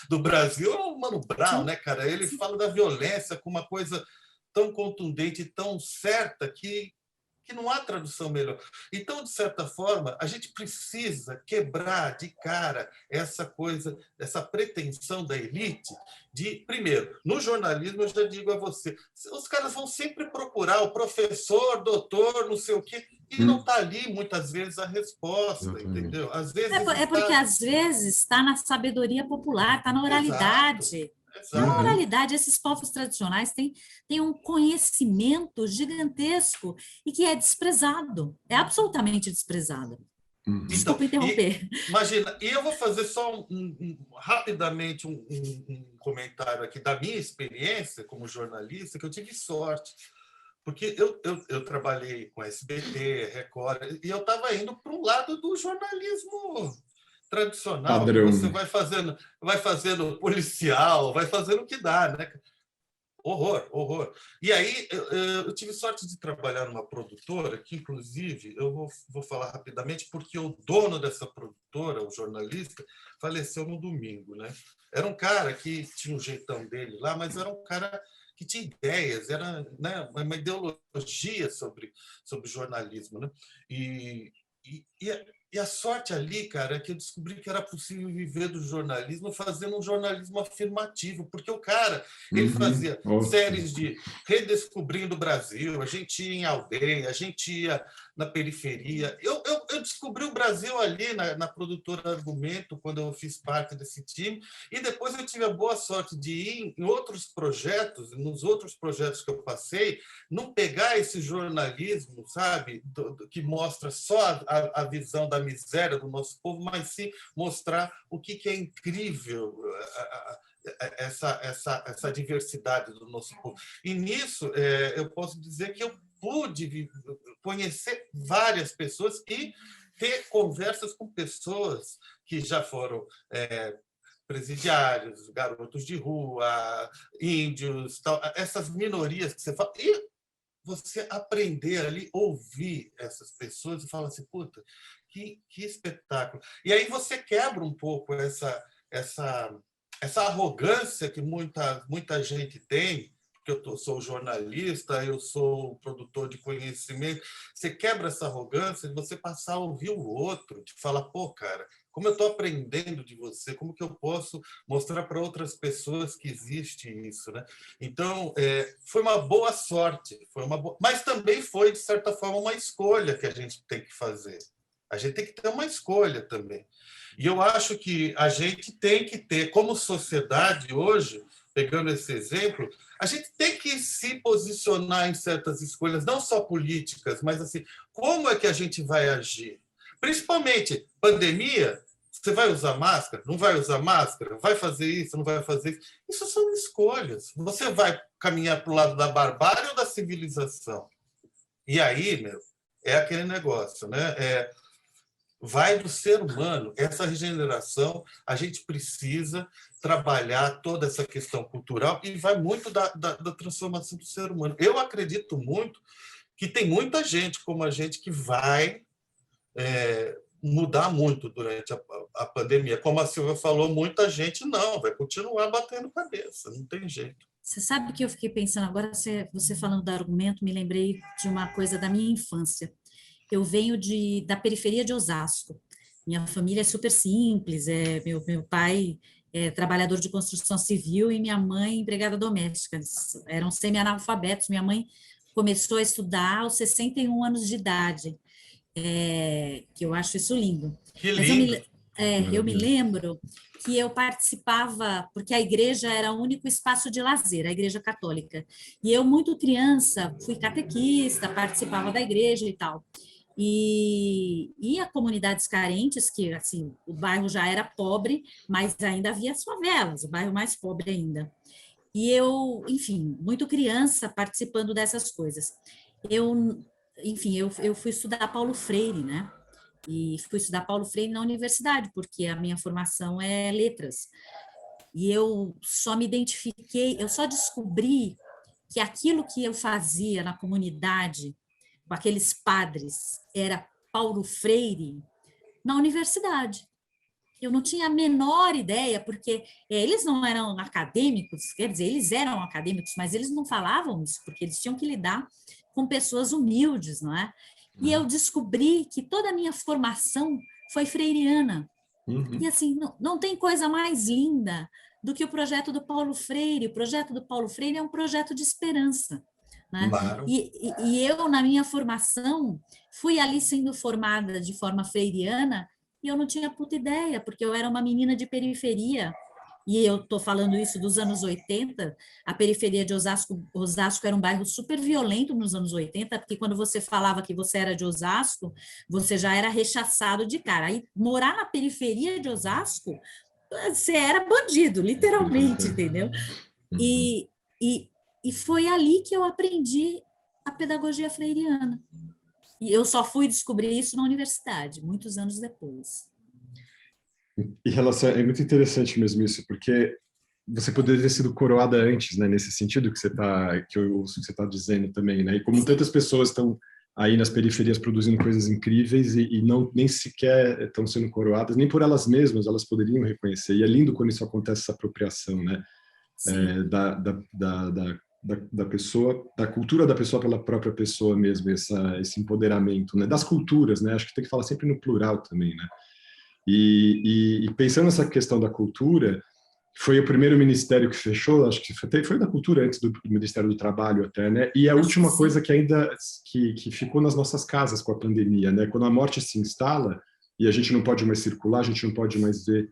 do Brasil, é o Mano Brown, né, cara? Ele fala da violência com uma coisa tão contundente, tão certa, que não há tradução melhor. Então, de certa forma, a gente precisa quebrar de cara essa coisa, essa pretensão da elite de, primeiro, no jornalismo, eu já digo a você, os caras vão sempre procurar o professor, doutor, não sei o quê, e não está ali, muitas vezes, a resposta, entendeu? Às vezes porque, às vezes, está na sabedoria popular, está na oralidade. Exato. Na oralidade, esses povos tradicionais têm um conhecimento gigantesco e que é desprezado, é absolutamente desprezado. Desculpa interromper. Imagina, e eu vou fazer só rapidamente um comentário aqui da minha experiência como jornalista, que eu tive sorte, porque eu trabalhei com SBT, Record, e eu estava indo para o lado do jornalismo tradicional, que você vai fazendo policial, vai fazendo o que dá, né? Horror. E aí eu tive sorte de trabalhar numa produtora que, inclusive, eu vou falar rapidamente, porque o dono dessa produtora, o jornalista, faleceu no domingo, né? Era um cara que tinha um jeitão dele lá, mas era um cara que tinha ideias, era, né, uma ideologia sobre jornalismo, né? E a sorte ali, cara, é que eu descobri que era possível viver do jornalismo fazendo um jornalismo afirmativo, porque o cara, ele fazia séries de redescobrindo o Brasil, a gente ia em aldeia, a gente ia na periferia. Eu descobri o Brasil ali na produtora Argumento, quando eu fiz parte desse time, e depois eu tive a boa sorte de ir em outros projetos, nos outros projetos que eu passei, não pegar esse jornalismo, sabe, que mostra só a visão da miséria do nosso povo, mas sim mostrar o que é incrível essa diversidade do nosso povo. E nisso, eu posso dizer que eu pude conhecer várias pessoas e ter conversas com pessoas que já foram presidiários, garotos de rua, índios, tal, essas minorias que você fala. E você aprender ali, ouvir essas pessoas e falar assim, puta, que espetáculo. E aí você quebra um pouco essa arrogância que muita gente tem, que eu sou jornalista, eu sou produtor de conhecimento. Você quebra essa arrogância de você passar a ouvir o outro, de falar, pô, cara, como eu estou aprendendo de você, como que eu posso mostrar para outras pessoas que existe isso, né? Então, foi uma boa sorte, mas também foi, de certa forma, uma escolha que a gente tem que fazer. A gente tem que ter uma escolha também. E eu acho que a gente tem que ter, como sociedade hoje, pegando esse exemplo, a gente tem que se posicionar em certas escolhas, não só políticas, mas assim, como é que a gente vai agir? Principalmente, pandemia, você vai usar máscara? Não vai usar máscara? Vai fazer isso? Não vai fazer isso? Isso são escolhas. Você vai caminhar para o lado da barbárie ou da civilização? E aí, meu, é aquele negócio, né? Vai do ser humano. Essa regeneração, a gente precisa trabalhar toda essa questão cultural e vai muito da transformação do ser humano. Eu acredito muito que tem muita gente como a gente que vai mudar muito durante a pandemia. Como a Silvia falou, muita gente não, vai continuar batendo cabeça, não tem jeito. Você sabe que eu fiquei pensando agora, você falando do argumento, me lembrei de uma coisa da minha infância. Eu venho da periferia de Osasco. Minha família é super simples, meu pai é trabalhador de construção civil e minha mãe empregada doméstica. Eles eram semi-analfabetos. Minha mãe começou a estudar aos 61 anos de idade, que eu acho isso lindo. Que lindo! Eu me lembro que eu participava, porque a igreja era o único espaço de lazer, a igreja católica. E eu, muito criança, fui catequista, participava da igreja e tal. E ia a comunidades carentes, que assim, o bairro já era pobre, mas ainda havia as favelas, o bairro mais pobre ainda. E eu, enfim, muito criança participando dessas coisas. Eu fui estudar Paulo Freire, né? E fui estudar Paulo Freire na universidade, porque a minha formação é letras. E eu só me identifiquei, eu só descobri que aquilo que eu fazia na comunidade, com aqueles padres, era Paulo Freire, na universidade. Eu não tinha a menor ideia, porque eles não eram acadêmicos, quer dizer, eles eram acadêmicos, mas eles não falavam isso, porque eles tinham que lidar com pessoas humildes, não é? E eu descobri que toda a minha formação foi freiriana. E assim, não tem coisa mais linda do que o projeto do Paulo Freire. O projeto do Paulo Freire é um projeto de esperança, né? Claro. E eu, na minha formação, fui ali sendo formada de forma freiriana e eu não tinha puta ideia, porque eu era uma menina de periferia. E eu estou falando isso dos anos 80, a periferia de Osasco era um bairro super violento nos anos 80, porque quando você falava que você era de Osasco, você já era rechaçado de cara. Aí, morar na periferia de Osasco, você era bandido, literalmente, entendeu? E foi ali que eu aprendi a pedagogia freiriana. E eu só fui descobrir isso na universidade, muitos anos depois. Em relação, é muito interessante mesmo isso, porque você poderia ter sido coroada antes, né, nesse sentido que você tá dizendo também, né? E como tantas pessoas estão aí nas periferias produzindo coisas incríveis e não nem sequer estão sendo coroadas, nem por elas mesmas, elas poderiam reconhecer. E é lindo quando isso acontece, essa apropriação, né? Da da pessoa, da cultura da pessoa pela própria pessoa mesmo, esse empoderamento, né? Das culturas, né? Acho que tem que falar sempre no plural também, né? E pensando nessa questão da cultura, foi o primeiro ministério que fechou, acho que foi da cultura antes do Ministério do Trabalho até, né? E a última coisa que ainda que ficou nas nossas casas com a pandemia, né? Quando a morte se instala e a gente não pode mais circular, a gente não pode mais ver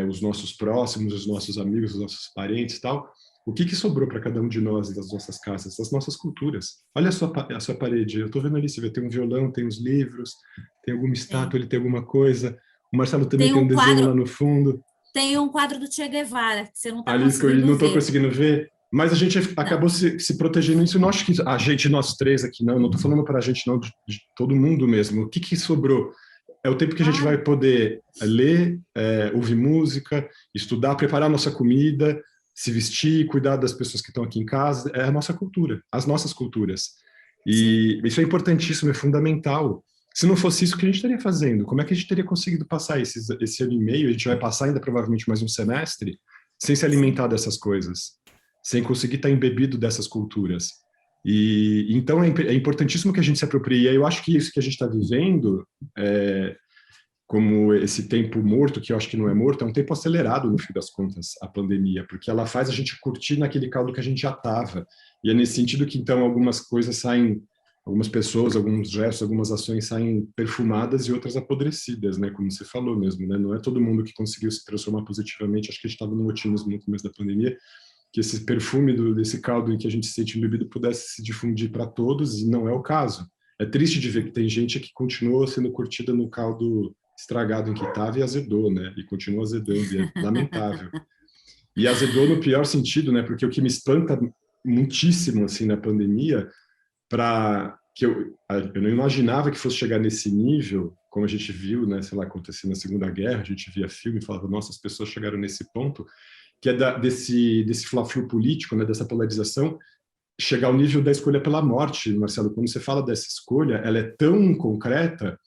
os nossos próximos, os nossos amigos, os nossos parentes e tal, o que sobrou para cada um de nós das nossas casas? As nossas culturas. Olha a sua parede, eu estou vendo ali, você vê, tem um violão, tem uns livros, tem alguma estátua, ele tem alguma coisa. O Marcelo também tem um desenho lá no fundo. Tem um quadro do Che Guevara, que você não está conseguindo ver. Não estou conseguindo ver. Mas a gente acabou se protegendo isso. Não acho que a gente, nós três aqui, não estou falando para a gente, não, de todo mundo mesmo. O que sobrou? É o tempo que a gente vai poder ler, ouvir música, estudar, preparar a nossa comida, se vestir, cuidar das pessoas que estão aqui em casa. É a nossa cultura, as nossas culturas. E isso é importantíssimo, é fundamental. Se não fosse isso, o que a gente estaria fazendo? Como é que a gente teria conseguido passar esse ano e meio? A gente vai passar ainda provavelmente mais um semestre sem se alimentar dessas coisas, sem conseguir estar embebido dessas culturas. E então é importantíssimo que a gente se aproprie. E eu acho que isso que a gente está vivendo, como esse tempo morto, que eu acho que não é morto, é um tempo acelerado, no fim das contas, a pandemia, porque ela faz a gente curtir naquele caldo que a gente já estava. E é nesse sentido que, então, algumas coisas saem, algumas pessoas, alguns gestos, algumas ações saem perfumadas e outras apodrecidas, né? Como você falou mesmo, né? Não é todo mundo que conseguiu se transformar positivamente. Acho que a gente estava num otimismo no começo da pandemia, que esse perfume desse caldo em que a gente se sente embebido pudesse se difundir para todos, e não é o caso. É triste de ver que tem gente que continuou sendo curtida no caldo estragado em que estava e azedou, né? E continua azedando, e é lamentável. E azedou no pior sentido, né? Porque o que me espanta muitíssimo, assim, na pandemia, eu não imaginava que fosse chegar nesse nível, como a gente viu, né, sei lá, acontecer na Segunda Guerra, a gente via filme e falava, nossa, as pessoas chegaram nesse ponto, que é desse fla-flu político, né, dessa polarização, chegar ao nível da escolha pela morte. Marcelo, quando você fala dessa escolha, ela é tão concreta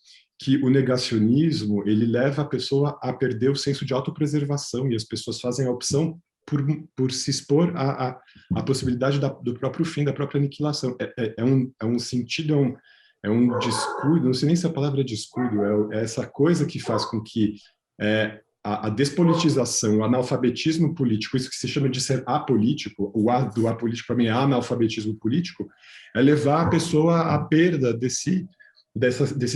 que o negacionismo, ele leva a pessoa a perder o senso de autopreservação, e as pessoas fazem a opção por se expor à possibilidade do próprio fim, da própria aniquilação. É um sentido, é um descuido, não sei nem se a palavra é descuido, é essa coisa que faz com que a despolitização, o analfabetismo político, isso que se chama de ser apolítico, o A do apolítico para mim é analfabetismo político, é levar a pessoa à perda desse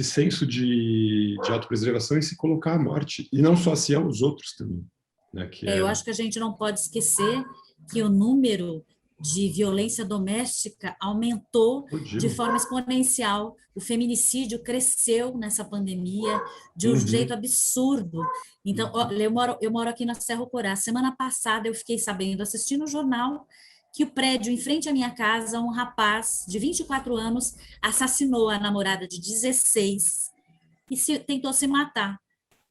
senso de autopreservação e se colocar à morte, e não só a si, aos outros também. Né, eu acho que a gente não pode esquecer que o número de violência doméstica aumentou de forma exponencial. O feminicídio cresceu nessa pandemia de um jeito absurdo. Então, eu moro aqui na Cerro Corá. Semana passada eu fiquei sabendo, assistindo o jornal, que o prédio em frente à minha casa, um rapaz de 24 anos assassinou a namorada de 16 e tentou se matar.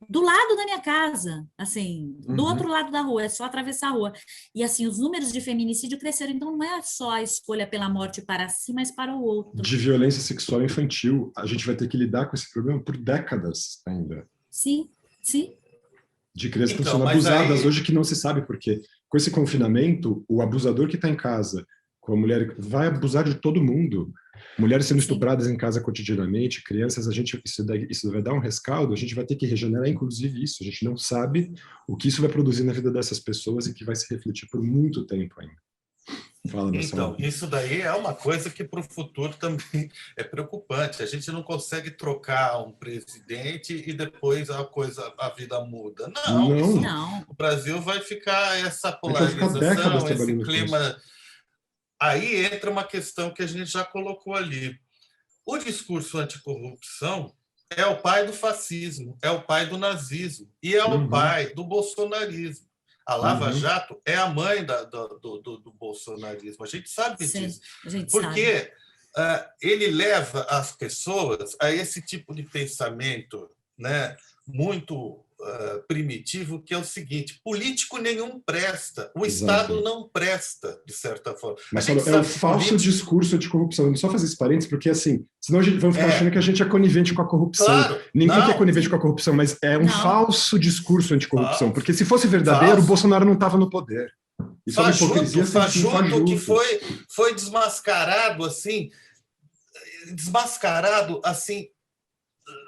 Do lado da minha casa, assim, do outro lado da rua, é só atravessar a rua. E, assim, os números de feminicídio cresceram, então não é só a escolha pela morte para si, mas para o outro. De violência sexual infantil, a gente vai ter que lidar com esse problema por décadas ainda. Sim. De crianças que estão sendo abusadas hoje que não se sabe por quê. Com esse confinamento, o abusador que está em casa com a mulher vai abusar de todo mundo. Mulheres sendo estupradas em casa cotidianamente, crianças, isso vai dar um rescaldo, a gente vai ter que regenerar, inclusive, isso. A gente não sabe o que isso vai produzir na vida dessas pessoas e que vai se refletir por muito tempo ainda. Fala, Marcelo. Então, isso daí é uma coisa que para o futuro também é preocupante. A gente não consegue trocar um presidente e depois a vida muda. Não. O Brasil vai ficar essa polarização, esse clima. Aí entra uma questão que a gente já colocou ali. O discurso anticorrupção é o pai do fascismo, é o pai do nazismo e é o pai do bolsonarismo. A Lava Jato é a mãe do bolsonarismo. A gente sabe disso. Porque ele leva as pessoas a esse tipo de pensamento, né, muito primitivo, que é o seguinte: político nenhum presta, o Estado não presta, de certa forma. Mas é um falso discurso de corrupção. Eu só fazer esse parênteses, porque assim, senão a gente vai ficar achando que a gente é conivente com a corrupção. Claro, ninguém é conivente com a corrupção, mas é um falso discurso anticorrupção, porque se fosse verdadeiro, o Bolsonaro não estava no poder. Isso é uma hipocrisia sem fim, fajuto que foi desmascarado assim,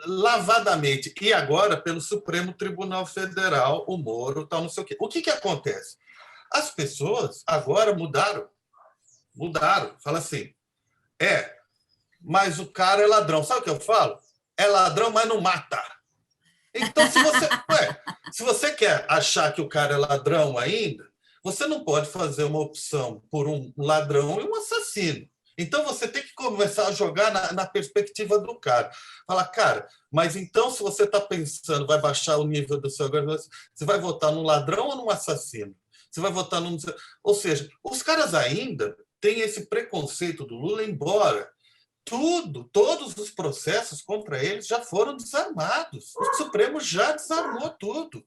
lavadamente. E agora, pelo Supremo Tribunal Federal, o Moro, tal, não sei o quê. O que acontece? As pessoas agora mudaram. Fala assim, mas o cara é ladrão. Sabe o que eu falo? É ladrão, mas não mata. Então, se você quer achar que o cara é ladrão ainda, você não pode fazer uma opção por um ladrão e um assassino. Então, você tem que começar a jogar na perspectiva do cara. Falar, cara, mas então, se você está pensando, vai baixar o nível do seu governo, você vai votar num ladrão ou num assassino? Você vai votar num... Ou seja, os caras ainda têm esse preconceito do Lula, embora todos os processos contra eles já foram desarmados. O Supremo já desarmou tudo.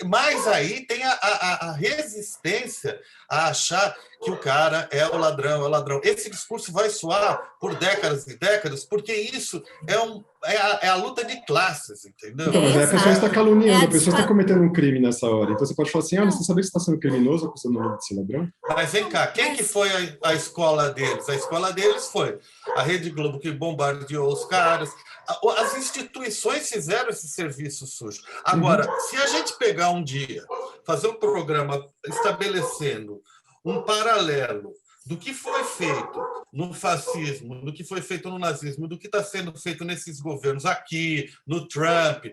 Mas aí tem a resistência a achar que o cara é o ladrão. Esse discurso vai soar por décadas e décadas, porque isso é a luta de classes, entendeu? Então, mas aí a pessoa está caluniando, a pessoa está cometendo um crime nessa hora. Então você pode falar assim, você sabia que você está sendo criminoso acusando o Lula de ser ladrão? Mas vem cá, quem que foi a escola deles? A escola deles foi a Rede Globo, que bombardeou os caras. As instituições fizeram esse serviço sujo. Agora, se a gente pegar um dia, fazer um programa estabelecendo um paralelo do que foi feito no fascismo, do que foi feito no nazismo, do que está sendo feito nesses governos aqui, no Trump,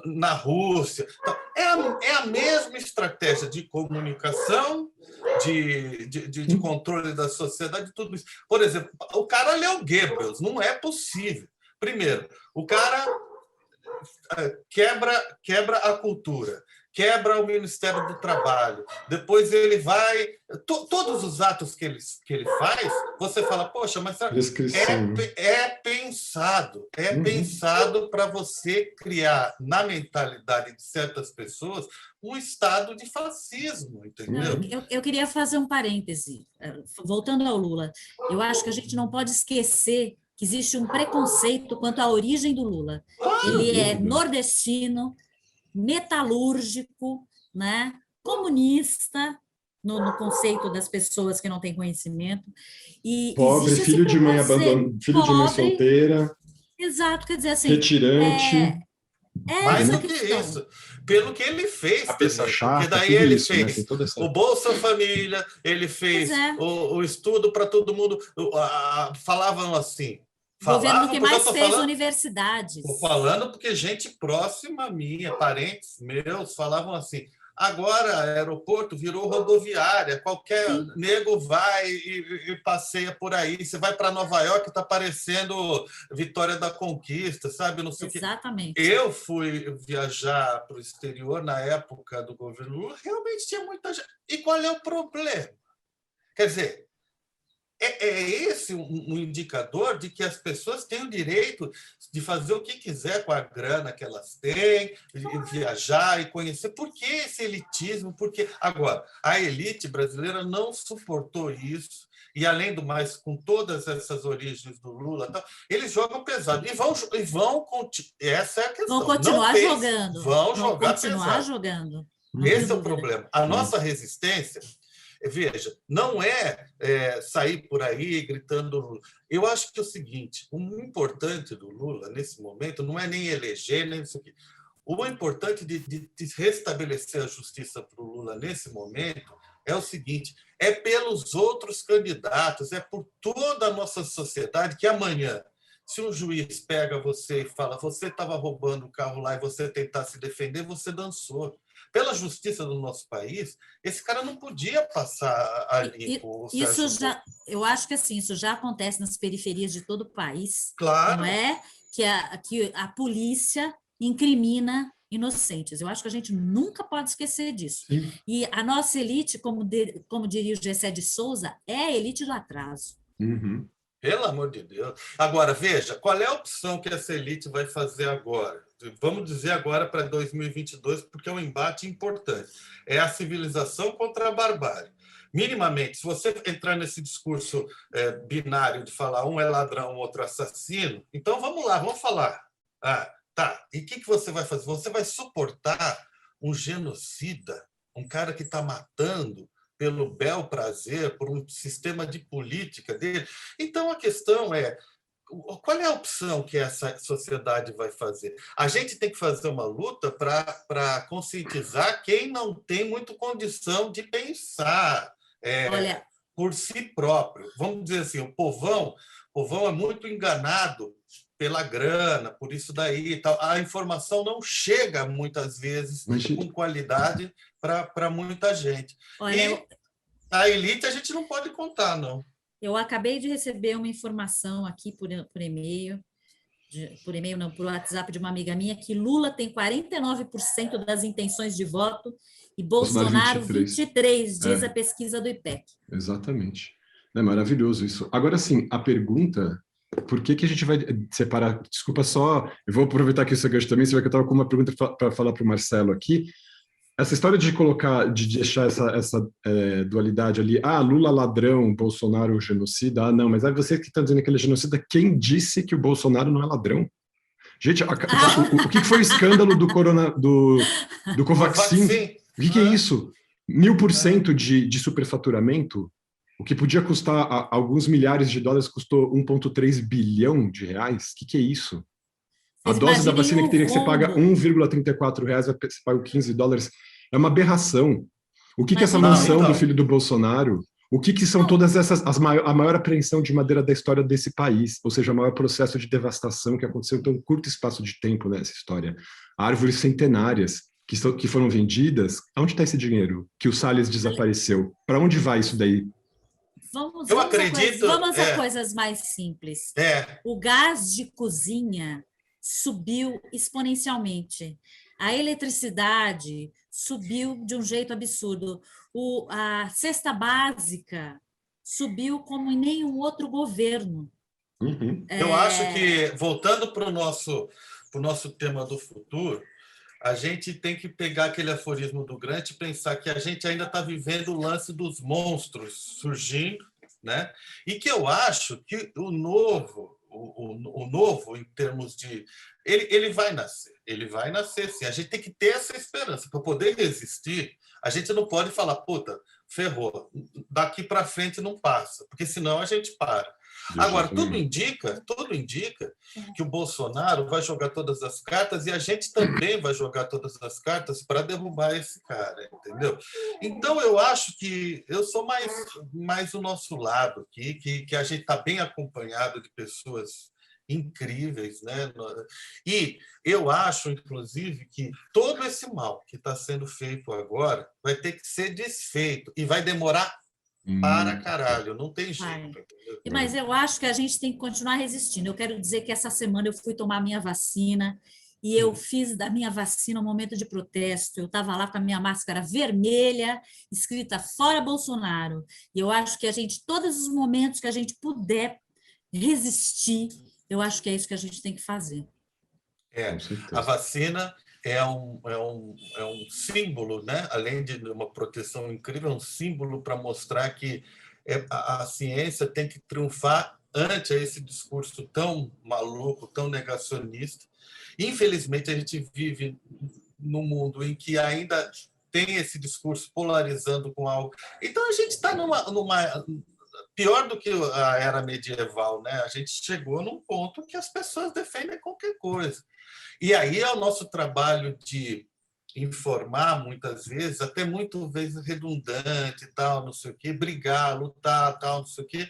na Rússia. Então, é a mesma estratégia de comunicação, de controle da sociedade, tudo isso. Por exemplo, o cara leu Goebbels, não é possível. Primeiro, o cara quebra a cultura, quebra o Ministério do Trabalho, depois ele vai... Todos os atos que ele faz, você fala, poxa, mas é pensado para você criar na mentalidade de certas pessoas um estado de fascismo, entendeu? Não, eu queria fazer um parêntese, voltando ao Lula. Eu acho que a gente não pode esquecer que existe um preconceito quanto à origem do Lula. Ele é nordestino, metalúrgico, né? Comunista, no conceito das pessoas que não têm conhecimento. E pobre, filho de mãe abandonada, filho de mãe solteira. Exato, quer dizer assim... Retirante. Mais do que isso, pelo que ele fez, a pessoa chata, porque daí ele isso, fez o Bolsa Família, ele fez o estudo para todo mundo. Falavam assim. O governo que mais fez universidades. Estou falando porque gente próxima minha, parentes meus, falavam assim: agora aeroporto virou rodoviária, qualquer nego vai e passeia por aí. Você vai para Nova York, está parecendo Vitória da Conquista, sabe? Não sei o quê. Exatamente. Eu fui viajar para o exterior na época do governo Lula, realmente tinha muita gente. E qual é o problema? Quer dizer, é esse um indicador de que as pessoas têm o direito de fazer o que quiser com a grana que elas têm, viajar e conhecer. Por que esse elitismo? Porque agora a elite brasileira não suportou isso. E, além do mais, com todas essas origens do Lula, eles jogam pesado. E vão essa é a questão. Vão continuar jogando. Vão jogar continuar pesado. Jogando. Esse é o problema. A nossa resistência... Veja, não é sair por aí gritando Lula. Eu acho que é o seguinte, o importante do Lula, nesse momento, não é nem eleger, nem isso aqui. O importante de restabelecer a justiça para o Lula nesse momento é o seguinte, é pelos outros candidatos, é por toda a nossa sociedade que amanhã, se um juiz pega você e fala você estava roubando o carro lá e você tentar se defender, você dançou. Pela justiça do nosso país, esse cara não podia passar a limpo. Eu acho que assim, isso já acontece nas periferias de todo o país. Claro. Não é que a polícia incrimina inocentes. Eu acho que a gente nunca pode esquecer disso. Sim. E a nossa elite, como diria o Gessé de Souza, é a elite do atraso. Uhum. Pelo amor de Deus. Agora, veja, qual é a opção que essa elite vai fazer agora? Vamos dizer agora para 2022, porque é um embate importante. É a civilização contra a barbárie. Minimamente, se você entrar nesse discurso binário de falar um é ladrão, outro assassino, então vamos lá, vamos falar. Tá. E o que você vai fazer? Você vai suportar um genocida um cara que está matando pelo bel prazer, por um sistema de política dele. Então, a questão é, qual é a opção que essa sociedade vai fazer? A gente tem que fazer uma luta para conscientizar quem não tem muito condição de pensar Olha, por si próprio. Vamos dizer assim, o povão é muito enganado pela grana, por isso daí e tal. A informação não chega muitas vezes com qualidade para muita gente. olha, E a elite a gente não pode contar, não. eu acabei de receber uma informação aqui por e-mail, por e-mail não, por WhatsApp de uma amiga minha, que Lula tem 49% das intenções de voto e Bolsonaro 23, diz a pesquisa do IPEC. Exatamente. É maravilhoso isso. Agora, sim, a pergunta, por que a gente vai separar? Desculpa só, eu vou aproveitar que isso é gancho também, você vai que eu estava com uma pergunta para falar para o Marcelo aqui. Essa história de deixar essa dualidade ali, Lula ladrão, Bolsonaro genocida, não, mas aí você que está dizendo que ele é genocida, quem disse que o Bolsonaro não é ladrão? Gente, o que foi o escândalo do Covaxin? O que é isso? 1000% de superfaturamento? O que podia custar alguns milhares de dólares custou 1,3 bilhão de reais? O que é isso? A dose da vacina que teria que ser paga R$1,34, você paga 15 dólares. É uma aberração. O que é essa mansão do filho do Bolsonaro? O que são todas essas... a maior apreensão de madeira da história desse país, ou seja, o maior processo de devastação que aconteceu em tão curto espaço de tempo nessa história. Árvores centenárias que foram vendidas. Onde está esse dinheiro? Que o Salles desapareceu. Para onde vai isso daí? Vamos a coisas mais simples. O gás de cozinha subiu exponencialmente. A eletricidade subiu de um jeito absurdo. A cesta básica subiu como em nenhum outro governo. Uhum. Eu acho que, voltando para o nosso tema do futuro, a gente tem que pegar aquele aforismo do Grant e pensar que a gente ainda está vivendo o lance dos monstros surgindo, né? E que eu acho que o novo, em termos de... Ele vai nascer sim. A gente tem que ter essa esperança. Para poder resistir, a gente não pode falar, puta, ferrou, daqui para frente não passa, porque senão a gente para. Agora, tudo indica que o Bolsonaro vai jogar todas as cartas e a gente também vai jogar todas as cartas para derrubar esse cara, entendeu? Então, eu acho que eu sou mais o nosso lado aqui, que a gente está bem acompanhado de pessoas incríveis, né? E eu acho, inclusive, que todo esse mal que está sendo feito agora vai ter que ser desfeito e vai demorar para caralho, não tem jeito. Mas eu acho que a gente tem que continuar resistindo. Eu quero dizer que essa semana eu fui tomar a minha vacina e eu fiz da minha vacina um momento de protesto. Eu estava lá com a minha máscara vermelha, escrita Fora Bolsonaro. E eu acho que todos os momentos que a gente puder resistir, eu acho que é isso que a gente tem que fazer. A vacina é um símbolo, né? Além de uma proteção incrível, é um símbolo para mostrar que a ciência tem que triunfar ante esse discurso tão maluco, tão negacionista. Infelizmente, a gente vive num mundo em que ainda tem esse discurso polarizando com algo. Então, a gente está numa pior do que a era medieval, né? A gente chegou num ponto que as pessoas defendem qualquer coisa. E aí é o nosso trabalho de informar, muitas vezes, até muitas vezes redundante, tal, não sei o quê, brigar, lutar, tal, não sei o quê,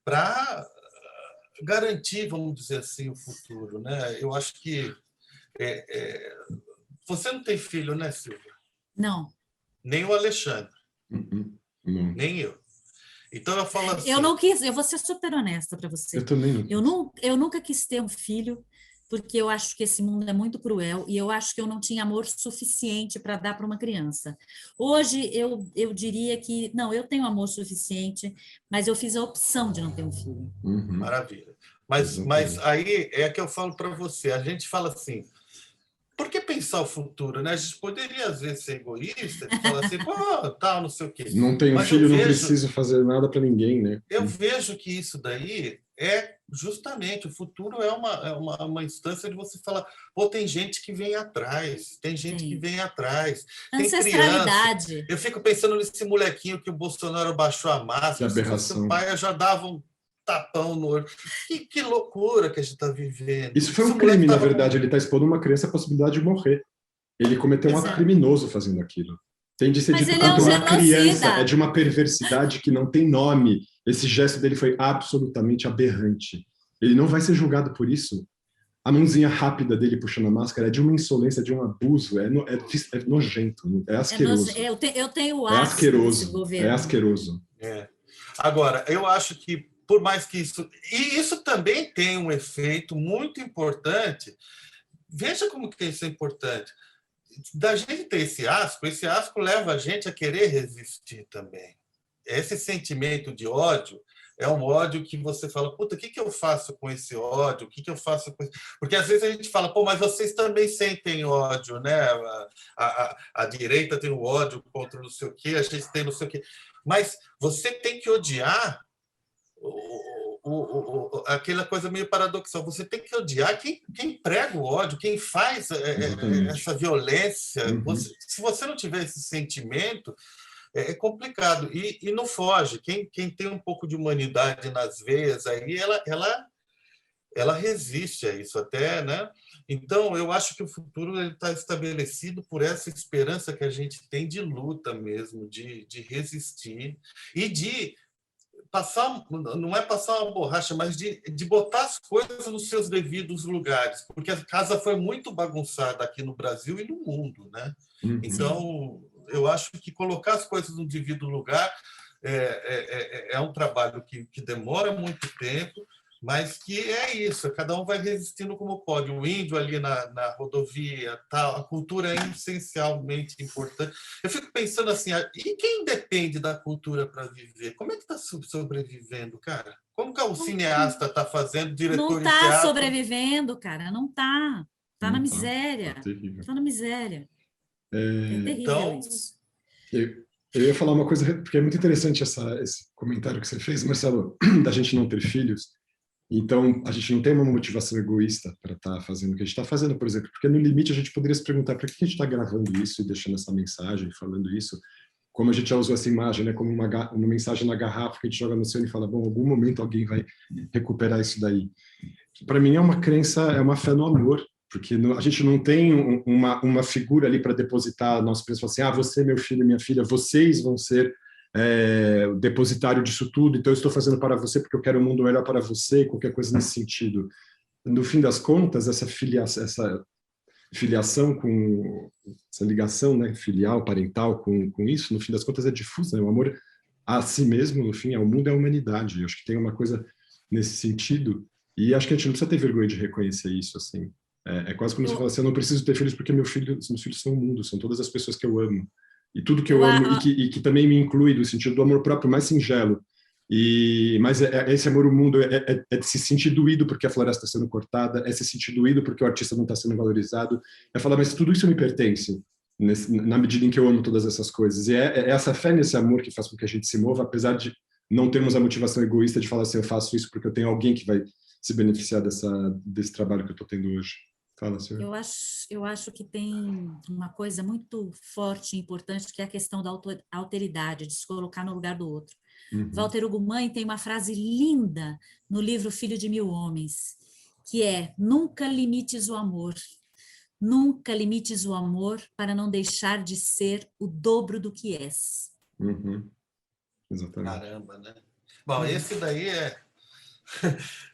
para garantir, vamos dizer assim, o futuro, né? Eu acho que você não tem filho, né, Silvia? Não. Nem o Alexandre. Nem eu. Então eu falo assim... Eu vou ser super honesta para você. Eu também não. Eu nunca quis ter um filho, porque eu acho que esse mundo é muito cruel e eu acho que eu não tinha amor suficiente para dar para uma criança. Hoje eu diria que, não, eu tenho amor suficiente, mas eu fiz a opção de não ter um filho. Maravilha. Mas aí é que eu falo para você, a gente fala assim, por que pensar o futuro, né? A gente poderia, às vezes, ser egoísta e falar assim, pô, tal, não sei o quê. Não tenho filho, não preciso fazer nada para ninguém, né? Eu vejo que isso daí justamente, o futuro é uma instância de você falar, pô, tem gente que vem atrás, tem gente que vem atrás, tem criança. Ancestralidade. Eu fico pensando nesse molequinho que o Bolsonaro baixou a máscara, se fosse o pai, eu já dava um tapão no olho. Que loucura que a gente está vivendo. Isso foi um crime, na verdade, ele está expondo uma criança à possibilidade de morrer. Ele cometeu um ato criminoso fazendo aquilo. Tem de ser dito contra uma criança, é de uma perversidade que não tem nome. Esse gesto dele foi absolutamente aberrante. Ele não vai ser julgado por isso. A mãozinha rápida dele puxando a máscara é de uma insolência, de um abuso, é nojento, é asqueroso. Eu tenho asqueroso desse governo. É asqueroso. Agora, eu acho que, por mais que isso... E isso também tem um efeito muito importante. Veja como que isso é importante. Da gente ter esse asco leva a gente a querer resistir também. Esse sentimento de ódio é um ódio que você fala, puta, o que eu faço com esse ódio? O que eu faço com isso? Porque às vezes a gente fala, pô, mas vocês também sentem ódio, né? A direita tem o ódio contra não sei o quê, a gente tem não sei o quê. Mas você tem que odiar aquela coisa meio paradoxal. Você tem que odiar quem prega o ódio, quem faz essa violência. Uhum. Se você não tiver esse sentimento, é complicado. E não foge. Quem tem um pouco de humanidade nas veias, aí ela resiste a isso até, né? Então, eu acho que o futuro está estabelecido por essa esperança que a gente tem de luta mesmo, de resistir e de passar, não é passar uma borracha, mas de botar as coisas nos seus devidos lugares, porque a casa foi muito bagunçada aqui no Brasil e no mundo, né? Uhum. Então, eu acho que colocar as coisas no devido lugar é um trabalho que demora muito tempo, mas que é isso, cada um vai resistindo como pode. O índio ali na rodovia, tal, a cultura é essencialmente importante. Eu fico pensando assim, e quem depende da cultura para viver? Como é que está sobrevivendo, cara? Como que o cineasta está fazendo, diretor de teatro? Não está sobrevivendo, cara, não está. Está na miséria. Está na miséria. É terrível então, isso. Eu ia falar uma coisa, porque é muito interessante esse comentário que você fez, Marcelo, da gente não ter filhos. Então, a gente não tem uma motivação egoísta para estar fazendo o que a gente está fazendo, por exemplo, porque no limite a gente poderia se perguntar por que a gente está gravando isso e deixando essa mensagem, falando isso, como a gente já usou essa imagem, né, como uma mensagem na garrafa que a gente joga no céu e fala, bom, em algum momento alguém vai recuperar isso daí. Para mim é uma crença, é uma fé no amor, porque a gente não tem uma figura ali para depositar nosso preço, assim, você, meu filho, minha filha, vocês vão ser o depositário disso tudo, então eu estou fazendo para você porque eu quero um mundo melhor para você, qualquer coisa nesse sentido. No fim das contas, essa filiação com essa ligação, né, filial, parental com isso, no fim das contas é difusa, né? O amor a si mesmo, no fim, ao mundo e à humanidade. Eu acho que tem uma coisa nesse sentido, e acho que a gente não precisa ter vergonha de reconhecer isso, assim. É quase como se falasse, eu não preciso ter filhos porque meus filhos são o mundo, são todas as pessoas que eu amo. E tudo que eu amo, e que também me inclui no sentido do amor próprio mais singelo. Mas esse amor ao mundo é se sentir doído porque a floresta está sendo cortada, é se sentir doído porque o artista não está sendo valorizado, é falar, mas tudo isso me pertence, na medida em que eu amo todas essas coisas. E é essa fé nesse amor que faz com que a gente se mova, apesar de não termos a motivação egoísta de falar assim, eu faço isso porque eu tenho alguém que vai se beneficiar desse trabalho que eu estou tendo hoje. Fala, senhor. Eu acho que tem uma coisa muito forte e importante, que é a questão da alteridade, de se colocar no lugar do outro. Uhum. Walter Ugumãe tem uma frase linda no livro Filho de Mil Homens, que é: nunca limites o amor. Nunca limites o amor para não deixar de ser o dobro do que és. Uhum. Exatamente. Caramba, né? Bom, esse daí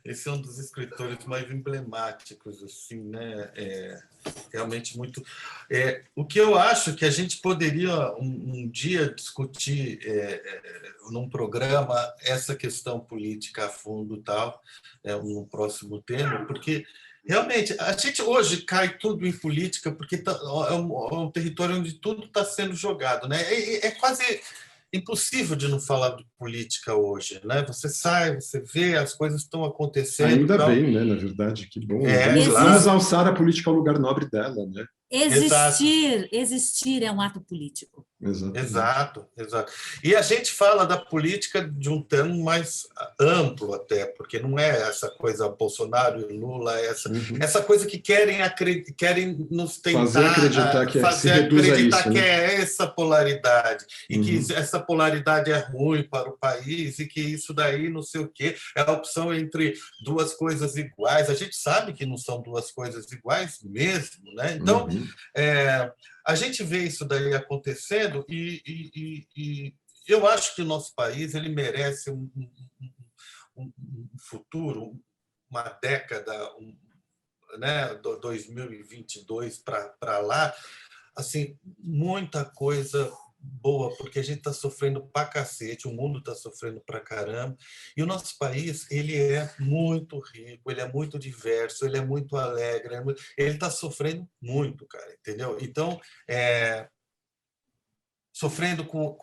esse é um dos escritores mais emblemáticos, assim, né? Realmente muito. O que eu acho que a gente poderia um dia discutir num programa essa questão política a fundo, tal, um próximo tema, porque realmente a gente hoje cai tudo em política porque é um território onde tudo está sendo jogado, né? É quase impossível de não falar de política hoje, né? Você sai, você vê, as coisas estão acontecendo. Ainda bem, né? Na verdade, que bom. Claro. Vamos alçar a política ao lugar nobre dela, né? Exato. Existir é um ato político. Exatamente. Exato, exato. E a gente fala da política de um termo mais amplo até, porque não é essa coisa Bolsonaro e Lula, essa coisa que querem nos Fazer acreditar tentar que se fazer reduz a acreditar isso, que né? é essa polaridade, e que essa polaridade é ruim para o país, e que isso daí não sei o quê, é a opção entre duas coisas iguais. A gente sabe que não são duas coisas iguais mesmo, né? Então, a gente vê isso daí acontecendo e eu acho que o nosso país ele merece um futuro, uma década, né, 2022 para lá, assim, muita coisa boa, porque a gente está sofrendo pra cacete, o mundo está sofrendo pra caramba, e o nosso país ele é muito rico, ele é muito diverso, ele é muito alegre, ele está sofrendo muito, cara, entendeu? Então, sofrendo com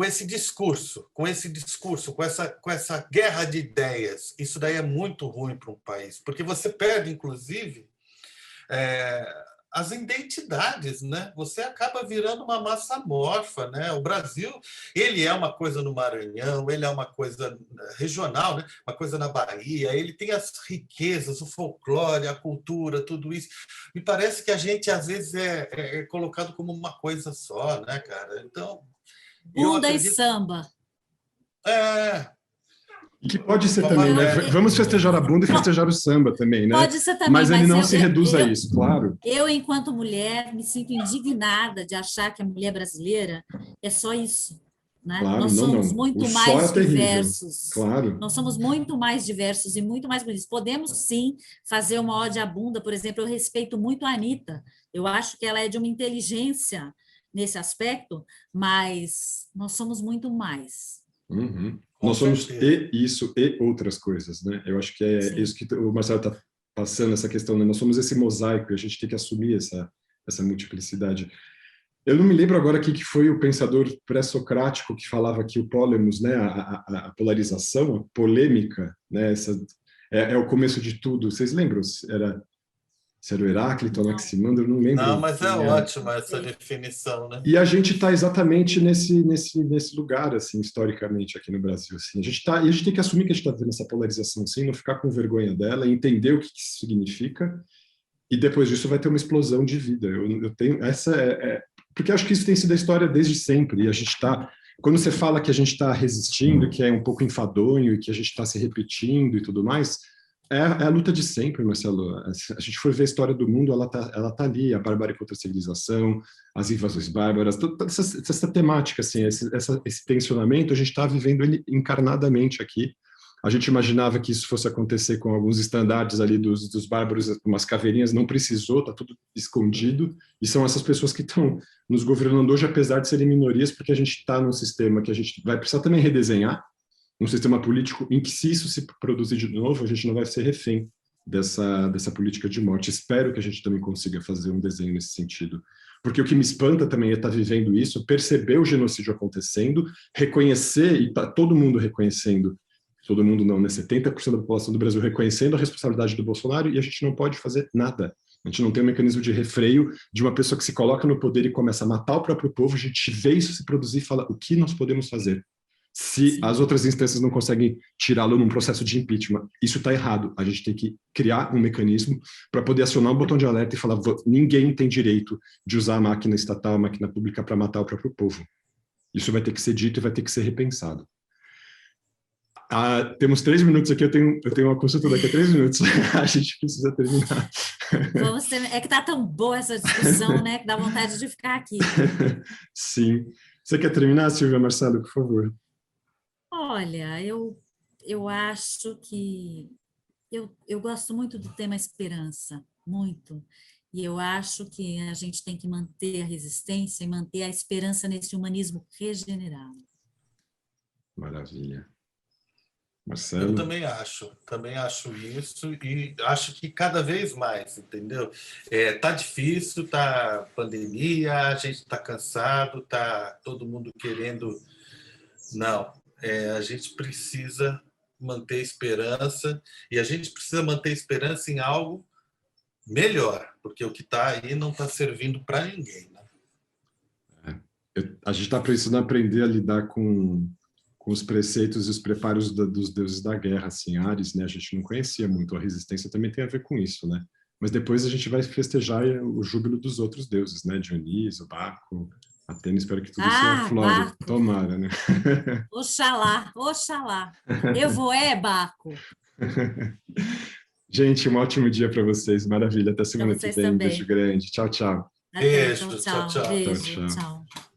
esse discurso, com essa guerra de ideias. Isso daí é muito ruim para um país, porque você perde, inclusive, as identidades, né? Você acaba virando uma massa amorfa, né? O Brasil, ele é uma coisa no Maranhão, ele é uma coisa regional, né? Uma coisa na Bahia, ele tem as riquezas, o folclore, a cultura, tudo isso. Me parece que a gente, às vezes, é colocado como uma coisa só, né, cara? Então, eu Bunda e acredito... samba. E que pode ser também, né? Vamos festejar a bunda e festejar o samba também, né? Pode ser também, mas ele não se reduz a isso, claro. Eu, enquanto mulher, me sinto indignada de achar que a mulher brasileira é só isso. Né? Claro, Nós somos não. muito O mais só é diversos. Claro. Nós somos muito mais diversos e muito mais bonitos. Podemos, sim, fazer uma ode à bunda. Por exemplo, eu respeito muito a Anitta. Eu acho que ela é de uma inteligência nesse aspecto, mas nós somos muito mais. Nós somos e isso e outras coisas, né? Eu acho que é Sim. Isso que o Marcelo está passando, essa questão, né? Nós somos esse mosaico e a gente tem que assumir essa multiplicidade. Eu não me lembro agora que foi o pensador pré-socrático que falava que o polemos, né? A polarização, a polêmica, né? É o começo de tudo. Vocês lembram? Se era o Heráclito, Anaximandro, eu não lembro. Não, mas é ótima essa definição, né? E a gente está exatamente nesse lugar, assim, historicamente, aqui no Brasil. Assim. E a gente tem que assumir que a gente está vendo essa polarização, assim, não ficar com vergonha dela, entender o que isso significa, e depois disso vai ter uma explosão de vida. Eu tenho porque acho que isso tem sido a história desde sempre, e a gente está... Quando você fala que a gente está resistindo, que é um pouco enfadonho, e que a gente está se repetindo e tudo mais... É a luta de sempre, Marcelo. Se a gente for ver a história do mundo, ela tá ali, a barbárie contra a civilização, as invasões bárbaras, toda essa temática, assim, esse tensionamento, a gente está vivendo ele encarnadamente aqui. A gente imaginava que isso fosse acontecer com alguns estandartes ali dos bárbaros, umas caveirinhas, não precisou, está tudo escondido, e são essas pessoas que estão nos governando hoje, apesar de serem minorias, porque a gente está num sistema que a gente vai precisar também redesenhar, um sistema político em que, se isso se produzir de novo, a gente não vai ser refém dessa política de morte. Espero que a gente também consiga fazer um desenho nesse sentido. Porque o que me espanta também é estar vivendo isso, perceber o genocídio acontecendo, reconhecer, e tá todo mundo reconhecendo, todo mundo não, né? 70% da população do Brasil reconhecendo a responsabilidade do Bolsonaro, e a gente não pode fazer nada. A gente não tem um mecanismo de refreio de uma pessoa que se coloca no poder e começa a matar o próprio povo. A gente vê isso se produzir e fala, o que nós podemos fazer? Se as outras instâncias não conseguem tirá-lo num processo de impeachment, isso está errado. A gente tem que criar um mecanismo para poder acionar um botão de alerta e falar: ninguém tem direito de usar a máquina estatal, a máquina pública para matar o próprio povo. Isso vai ter que ser dito e vai ter que ser repensado. Temos 3 minutos aqui, eu tenho uma consulta daqui a 3 minutos. A gente precisa terminar. É que está tão boa essa discussão, né? Que dá vontade de ficar aqui. Sim. Você quer terminar, Silvia, Marcelo, por favor? Olha, eu acho que... Eu gosto muito do tema esperança, muito. E eu acho que a gente tem que manter a resistência e manter a esperança nesse humanismo regenerado. Maravilha. Marcelo? Eu também acho isso, e acho que cada vez mais, entendeu? Tá difícil, tá pandemia, a gente tá cansado, tá todo mundo querendo... Não, a gente precisa manter esperança, e a gente precisa manter esperança em algo melhor, porque o que está aí não está servindo para ninguém, né? A gente está precisando aprender a lidar com os preceitos e os preparos dos deuses da guerra, assim, Ares, né? A gente não conhecia muito, a resistência também tem a ver com isso, né? Mas depois a gente vai festejar o júbilo dos outros deuses, né? Dionísio, Baco, Atena, espero que tudo isso aflore. Baco. Tomara, né? Oxalá, oxalá. Eu vou, Baco. Gente, um ótimo dia para vocês. Maravilha. Até semana que vem. Também. Beijo grande. Tchau, tchau. Até, Beijo, tchau, tchau, tchau. Beijo, Tchau, tchau. tchau.